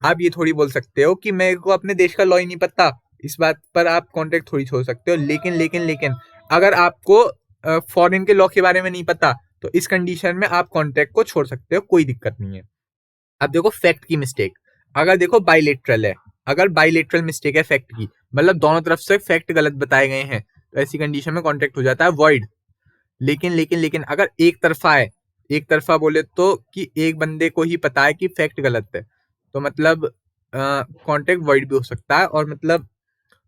आप ये थोड़ी बोल सकते हो कि मेरे को अपने देश का लॉ ही नहीं पता, इस बात पर आप कॉन्ट्रैक्ट थोड़ी छोड़ सकते हो। लेकिन लेकिन लेकिन अगर आपको फॉरेन के लॉ के बारे में नहीं पता तो इस कंडीशन में आप कॉन्ट्रैक्ट को छोड़ सकते हो, कोई दिक्कत नहीं है। अब देखो फैक्ट की मिस्टेक, अगर देखो बाइलेटरल है, अगर बाइलेटरल मिस्टेक है फैक्ट की, मतलब दोनों तरफ से फैक्ट गलत बताए गए हैं, तो ऐसी कंडीशन में कॉन्ट्रैक्ट हो जाता है वॉइड। लेकिन लेकिन लेकिन अगर एक तरफा है, एक तरफा बोले तो कि एक बंदे को ही पता है कि फैक्ट गलत है, तो मतलब कॉन्ट्रैक्ट वॉइड भी हो सकता है, और मतलब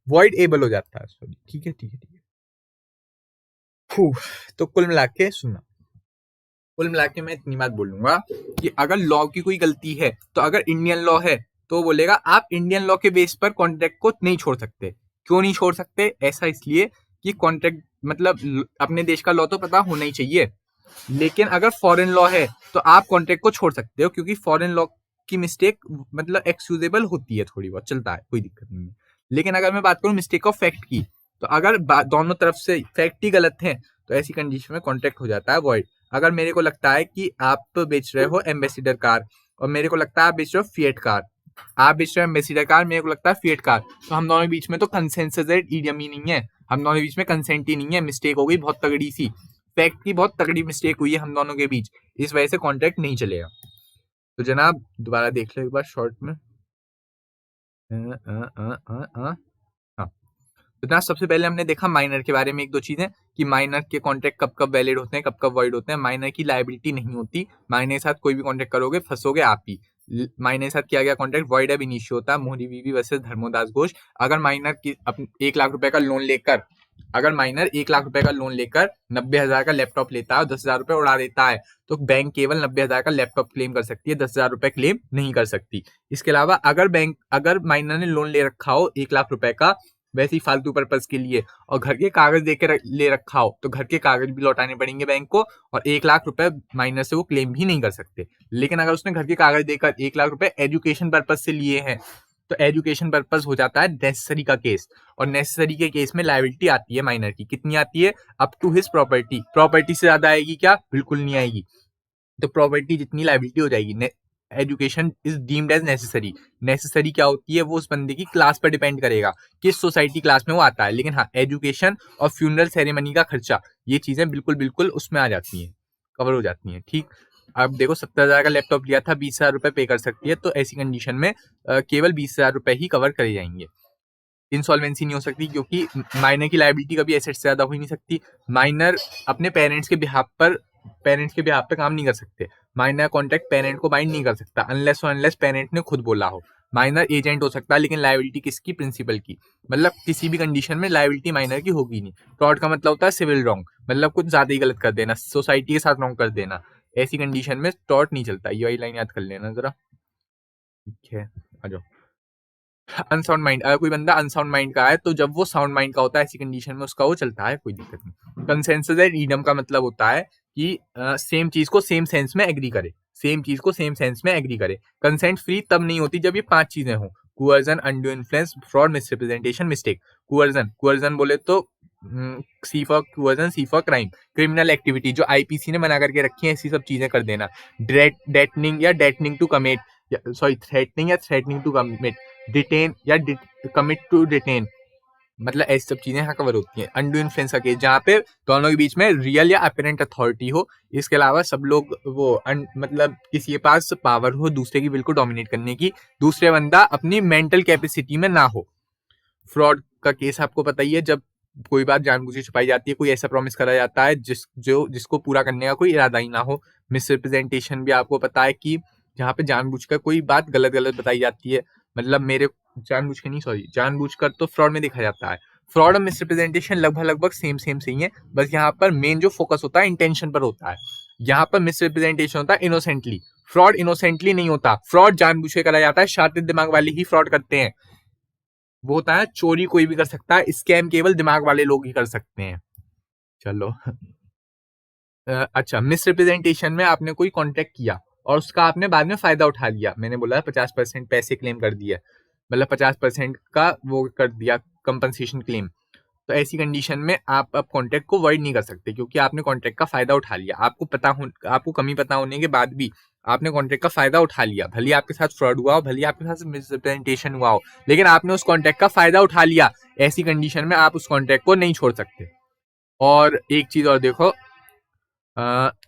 वॉइड एबल हो जाता है, सॉरी, ठीक है ठीक है ठीक है। तो कुल मिला के सुनना, कुल मिला के मैं इतनी बात बोलूंगा कि अगर लॉ की कोई गलती है, तो अगर इंडियन लॉ है तो बोलेगा आप इंडियन लॉ के बेस पर कॉन्ट्रैक्ट को नहीं छोड़ सकते। क्यों नहीं छोड़ सकते? ऐसा इसलिए कि कॉन्ट्रैक्ट मतलब अपने देश का लॉ तो पता होना ही चाहिए, लेकिन अगर फॉरेन लॉ है तो आप कॉन्ट्रैक्ट को छोड़ सकते हो, क्योंकि फॉरेन लॉ की मिस्टेक मतलब एक्सक्यूजेबल होती है, थोड़ी बहुत चलता है, कोई दिक्कत नहीं है। लेकिन अगर मैं बात करूं मिस्टेक ऑफ फैक्ट की, तो अगर दोनों तरफ से फैक्ट ही गलत है तो ऐसी कंडीशन में कॉन्ट्रैक्ट हो जाता है वॉइड। अगर मेरे को लगता है कि आप बेच रहे हो एम्बेसिडर कार, और मेरे को लगता है आप बेच रहे हो फिएट कार, आप बेच रहे हो एम्बेसिडर कार, मेरे को लगता है फिएट कार, तो हम दोनों के बीच में तो कंसेंसस इडियम ही नहीं है, हम दोनों के बीच में कंसेंट ही नहीं है, मिस्टेक हो गई बहुत तगड़ी सी, फैक्ट की बहुत तगड़ी मिस्टेक हुई है हम दोनों के बीच, इस वजह से कॉन्ट्रैक्ट नहीं चलेगा। तो जनाब दोबारा देख लो एक बार शॉर्ट में। हाँ, तो जनाब सबसे पहले हमने देखा माइनर के बारे में एक दो चीजें, कि माइनर के कॉन्ट्रैक्ट कब कब वैलिड होते हैं, कब कब वॉइड होते हैं। माइनर की लायबिलिटी नहीं होती, माइनर के साथ कोई भी कॉन्ट्रैक्ट करोगे फंसोगे आप ही। माइनर के साथ किया गया कॉन्ट्रैक्ट वॉइड अब इनिशियो होता है। मोहरी बीवी वर्सेस धर्मोदास घोष। अगर माइनर की 1 लाख रुपए का लोन लेकर, अगर माइनर 1 लाख रुपए का लोन लेकर 90,000 का लैपटॉप लेता है और 10,000 रुपए उड़ा देता है, तो बैंक केवल 90,000 का लैपटॉप क्लेम कर सकती है, 10,000 रुपए क्लेम नहीं कर सकती। इसके अलावा अगर माइनर ने लोन ले रखा हो 1 लाख रुपए का वैसे ही फालतू पर्पज के लिए, और घर के कागज देकर ले रखा हो, तो घर के कागज भी लौटाने पड़ेंगे बैंक को, और 1 लाख रुपए माइनर से वो क्लेम भी नहीं कर सकते। लेकिन अगर उसने घर के कागज देकर 1 लाख रुपए एजुकेशन पर्पज से लिए हैं, तो एजुकेशन पर्पज हो जाता है नेसेसरी का केस, और नेसेसरी के केस में लायबिलिटी आती है माइनर की, कितनी आती है? Up to his property. Property से ज्यादा आएगी क्या? बिल्कुल नहीं आएगी। तो प्रॉपर्टी जितनी लायबिलिटी हो जाएगी। Education is deemed as necessary. Necessary क्या होती है? वो उस बंदे की क्लास पर डिपेंड करेगा, किस सोसाइटी क्लास में वो आता है। लेकिन हाँ, एजुकेशन और फ्यूनरल सेरेमनी का खर्चा, ये चीजें बिल्कुल बिल्कुल उसमें आ जाती हैं, कवर हो जाती हैं। ठीक, अब देखो 70,000 का लैपटॉप लिया था, 20,000 रुपए पे कर सकती है, तो ऐसी कंडीशन में केवल 20,000 रुपए ही कवर करे जाएंगे। इंसॉल्वेंसी नहीं हो सकती, क्योंकि माइनर की लायबिलिटी कभी एसेट से ज्यादा हो ही नहीं सकती। माइनर अपने पेरेंट्स के बिहाफ पे काम नहीं कर सकते। माइनर कॉन्ट्रैक्ट पेरेंट को बाइंड नहीं कर सकता अनलेस पेरेंट ने खुद बोला हो। माइनर एजेंट हो सकता है, लेकिन लायबिलिटी किसकी? प्रिंसिपल की। मतलब किसी भी कंडीशन में लायबिलिटी माइनर की होगी नहीं। फ्रॉड का मतलब होता है सिविल रॉन्ग, मतलब कुछ ज्यादा ही गलत कर देना, सोसाइटी के साथ रॉन्ग कर देना। ऐसी कंडीशन में टॉर्ट नहीं चलता। ये वाली लाइन याद कर लेना जरा, ठीक है? आ जाओ। अनसाउंड माइंड, अगर कोई बंदा अनसाउंड माइंड का है, तो जब वो साउंड माइंड का होता है, ऐसी कंडीशन में उसका वो चलता है, कोई दिक्कत नहीं। कंसेंसस एंड ईडम का मतलब होता है कि सेम चीज को सेम सेंस में एग्री करे, सेम चीज को सेम सेंस में एग्री करे। कंसेंट फ्री तब नहीं होती जब ये 5 चीजें हो: coercion, undue influence, fraud, misrepresentation, mistake. Coercion बोले तो C for coercion, C for crime, criminal activity जो आईपीसी ने बना करके रखी है, ऐसी सब चीजें कर देना। डेटनिंग या डेटनिंग टू कमिट, सॉरी थ्रेटनिंग या थ्रेटनिंग टू कमिट, डिटेन या कमिट टू डिटेन, मतलब ऐसी सब चीजें यहाँ कवर होती हैं। अनडू इन्फ्लुएंस का केस जहाँ पे दोनों के बीच में रियल या अपेरेंट अथॉरिटी हो, इसके अलावा सब लोग वो मतलब किसी के पास पावर हो दूसरे की विल को डोमिनेट करने की, दूसरे बंदा अपनी मेंटल कैपेसिटी में ना हो। फ्रॉड का केस आपको पता ही है, जब कोई बात जानबूझ के छुपाई जाती है, कोई ऐसा प्रॉमिस करा जाता है जिसको पूरा करने का कोई इरादा ही ना हो। मिसरिप्रेजेंटेशन भी आपको पता है कि जहाँ पे जानबूझकर कोई बात गलत गलत बताई जाती है, मतलब मेरे जानबूझ के नहीं, सॉरी, जानबूझकर तो फ्रॉड में देखा जाता है। फ्रॉड और मिसरिप्रेजेंटेशन लगभग लगभग सेम सेम सही है, बस यहाँ पर मेन जो फोकस होता है इंटेंशन पर होता है। यहाँ पर मिसरिप्रेजेंटेशन होता है इनोसेंटली, फ्रॉड इनोसेंटली नहीं होता। फ्रॉड जानबूझ के करा जाता है, शातिर दिमाग वाले ही फ्रॉड करते हैं। वो होता है चोरी कोई भी कर सकता है, स्कैम केवल दिमाग वाले लोग ही कर सकते हैं। चलो अच्छा, मिसरिप्रेजेंटेशन में आपने कोई कॉन्टेक्ट किया और उसका आपने बाद में फायदा उठा लिया। मैंने बोला 50% पैसे क्लेम कर दिए, मतलब 50% का वो कर दिया कंपनसेशन क्लेम। तो ऐसी कंडीशन में आप अब कॉन्ट्रैक्ट को वॉइड नहीं कर सकते, क्योंकि आपने कॉन्ट्रैक्ट का फायदा उठा लिया। आपको कमी पता होने के बाद भी आपने कॉन्ट्रैक्ट का फायदा उठा लिया। भले आपके साथ फ्रॉड हुआ हो, भले आपके साथ मिसरिप्रेजेंटेशन हुआ हो, लेकिन आपने उस कॉन्ट्रैक्ट का फायदा उठा लिया। ऐसी कंडीशन में आप उस कॉन्ट्रैक्ट को नहीं छोड़ सकते। और एक चीज और देखो,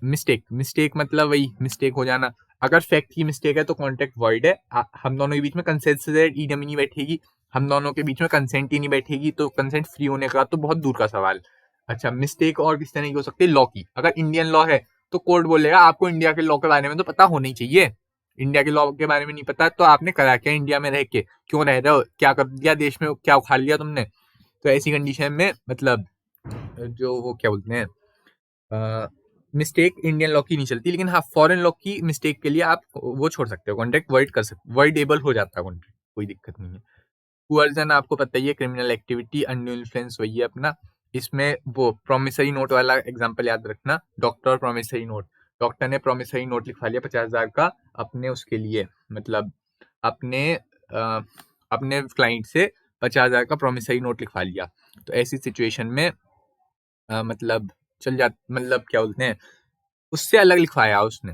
मिस्टेक मतलब वही मिस्टेक हो जाना। अगर फैक्ट की मिस्टेक है तो कॉन्ट्रैक्ट वॉइड है। हम दोनों के बीच में कंसेंसस ईडम ही नहीं बैठेगी, हम दोनों के बीच में कंसेंट ही नहीं बैठेगी, तो कंसेंट फ्री होने का तो बहुत दूर का सवाल। अच्छा, मिस्टेक और किस तरह की हो सकती है? लॉ की। अगर इंडियन लॉ है तो कोर्ट बोलेगा आपको इंडिया के लॉ के बारे में तो पता होना ही चाहिए। इंडिया के लॉ के बारे में नहीं पता तो आपने करा क्या इंडिया में रह के? क्यों रह रहे हो? क्या कर दिया देश में? क्या उखाड़ लिया तुमने? तो ऐसी कंडीशन में मतलब जो वो क्या बोलते हैं, मिस्टेक इंडियन लॉ की नहीं चलती, लेकिन हाँ फॉरेन लॉ की मिस्टेक के लिए आप वो छोड़ सकते हो, कॉन्ट्रैक्ट वॉइड कर सकते, वॉइडेबल हो जाता है कॉन्ट्रैक्ट, कोई दिक्कत नहीं है। कोअर्जन आपको पता ही है, क्रिमिनल एक्टिविटी, अनड्यू इन्फ्लुएंस वही है अपना। इसमें वो प्रॉमिसरी नोट वाला एग्जांपल याद रखना, डॉक्टर और प्रॉमिसरी नोट। डॉक्टर ने प्रॉमिसरी नोट लिखवा लिया 50,000 का अपने उसके लिए, मतलब अपने अपने क्लाइंट से 50,000 का प्रॉमिसरी नोट लिखवा लिया। तो ऐसी सिचुएशन में मतलब चल जा, मतलब क्या बोलते हैं, उससे अलग लिखवाया उसने,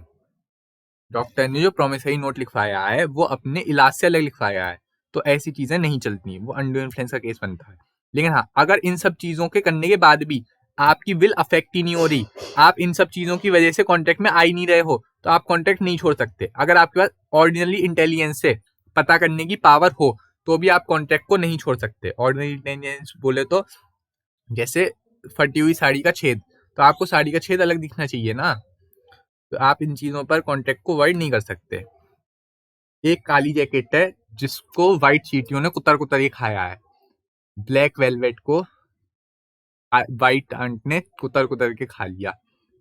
डॉक्टर ने जो प्रोमिसरी नोट लिखवाया है वो अपने इलाज से अलग लिखवाया है। तो ऐसी चीजें नहीं चलती, वो अनड्यू इन्फ्लुएंस का केस बनता है। लेकिन हाँ, अगर इन सब चीजों के करने के बाद भी आपकी विल अफेक्ट ही नहीं हो रही, आप इन सब चीजों की वजह से कॉन्ट्रैक्ट में आ ही नहीं रहे हो, तो आप कॉन्ट्रैक्ट नहीं छोड़ सकते। अगर आपके पास ऑर्डिनरी इंटेलिजेंस से पता करने की पावर हो तो भी आप कॉन्ट्रैक्ट को नहीं छोड़ सकते। ऑर्डिनरी इंटेलिजेंस बोले तो जैसे फटी हुई साड़ी का छेद, तो आपको साड़ी का छेद अलग दिखना चाहिए ना, तो आप इन चीजों पर कॉन्ट्रैक्ट को वाइड नहीं कर सकते। एक काली जैकेट है जिसको व्हाइट चींटियों ने कुतर कुतर के खाया है, ब्लैक वेलवेट को व्हाइट आंट ने कुतर कुतर के खा लिया।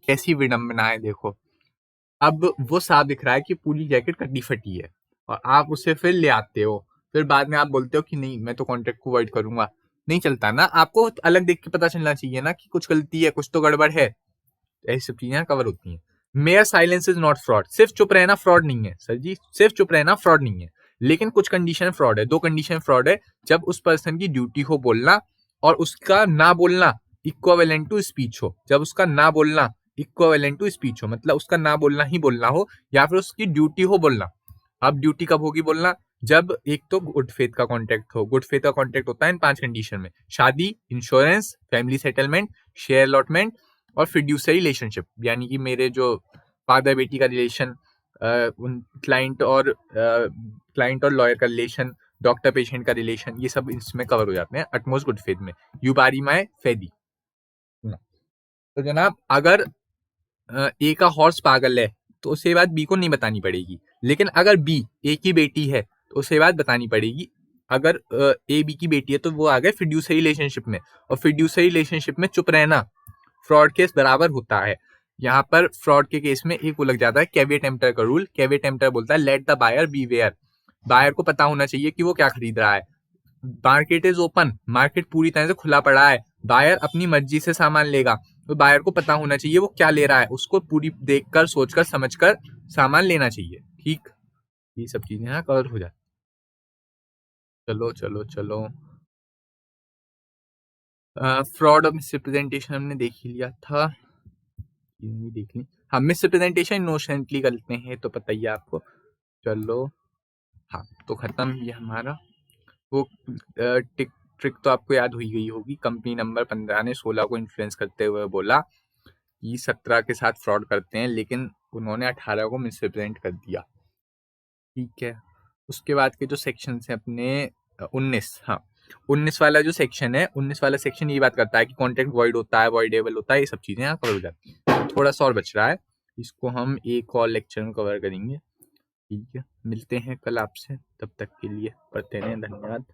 कैसी विडंबना है देखो। अब वो साफ दिख रहा है कि पूरी जैकेट कटी फटी है और आप उसे फिर ले आते हो, फिर बाद में आप बोलते हो कि नहीं मैं तो कॉन्ट्रैक्ट को अवॉइड करूंगा। नहीं चलता ना, आपको अलग देख के पता चलना चाहिए ना कि कुछ गलती है, कुछ तो गड़बड़ है। ऐसी सब चीजें कवर होती हैं। Mayor silence is not fraud, सिर्फ चुप रहना फ्रॉड नहीं है सर जी, सिर्फ चुप रहना फ्रॉड नहीं है। लेकिन कुछ कंडीशन फ्रॉड है, दो कंडीशन फ्रॉड है, जब उस पर्सन की ड्यूटी हो बोलना और उसका ना बोलना इक्विवेलेंट टू स्पीच हो। जब उसका ना बोलना इक्विवेलेंट टू स्पीच हो, मतलब उसका ना बोलना ही बोलना हो या फिर उसकी ड्यूटी हो बोलना। अब ड्यूटी कब होगी बोलना? जब एक तो गुड फेथ का कॉन्ट्रैक्ट हो। गुड फेथ का कॉन्ट्रैक्ट होता है इन 5 कंडीशन में: शादी, insurance, family settlement, share allotment और फिड्यूसरी रिलेशनशिप, यानी कि मेरे जो फादर बेटी का रिलेशन, उन क्लाइंट और लॉयर का रिलेशन, डॉक्टर पेशेंट का रिलेशन, ये सब इसमें कवर हो जाते हैं अटमोस्ट गुड फेथ में। यू बारी माई फेदी। तो जनाब, अगर ए का हॉर्स पागल है तो उसे बात बी को नहीं बतानी पड़ेगी, लेकिन अगर बी ए की बेटी है तो उसे बात बतानी पड़ेगी। अगर ए बी की बेटी है तो वो आ गए फिड्यूसरी रिलेशनशिप में, और फिड्यूसरी रिलेशनशिप में चुप रहना फ्रॉड केस बराबर होता है। यहाँ पर फ्रॉड के केस में एक वो लग जाता है कैविएट एम्पटर का रूल। कैविएट एम्पटर बोलता है let the buyer beware. Buyer को पता होना चाहिए कि वो क्या खरीद रहा है। मार्केट इज ओपन, मार्केट पूरी तरह से खुला पड़ा है, बायर अपनी मर्जी से सामान लेगा, तो बायर को पता होना चाहिए वो क्या ले रहा है, उसको पूरी देखकर सोचकर समझकर सामान लेना चाहिए। ठीक, ये सब चीजें यहाँ कवर हो जाती। चलो चलो चलो, फ्रॉड और मिसरिप्रेजेंटेशन हमने देख ही लिया था, ये देख ली। हाँ, मिसरिप्रेजेंटेशन इनोसेंटली करते हैं तो पता ही है आपको। चलो हाँ, तो खत्म ये हमारा वो ट्रिक तो आपको याद हुई गई होगी। कंपनी नंबर 15 ने 16 को इन्फ्लुएंस करते हुए बोला कि 17 के साथ फ्रॉड करते हैं, लेकिन उन्होंने 18 को मिसरिप्रेजेंट कर दिया। ठीक है, उसके बाद के जो सेक्शन है अपने 19, हाँ 19 वाला जो सेक्शन है, 19 वाला सेक्शन ये बात करता है कि कॉन्ट्रैक्ट वॉइड होता है, वॉइडेबल होता है, ये सब चीजें यहाँ कवर हो जाती है। थोड़ा सा और बच रहा है, इसको हम एक और लेक्चर में कवर करेंगे। ठीक है, मिलते हैं कल आपसे, तब तक के लिए पढ़ते रहें, धन्यवाद।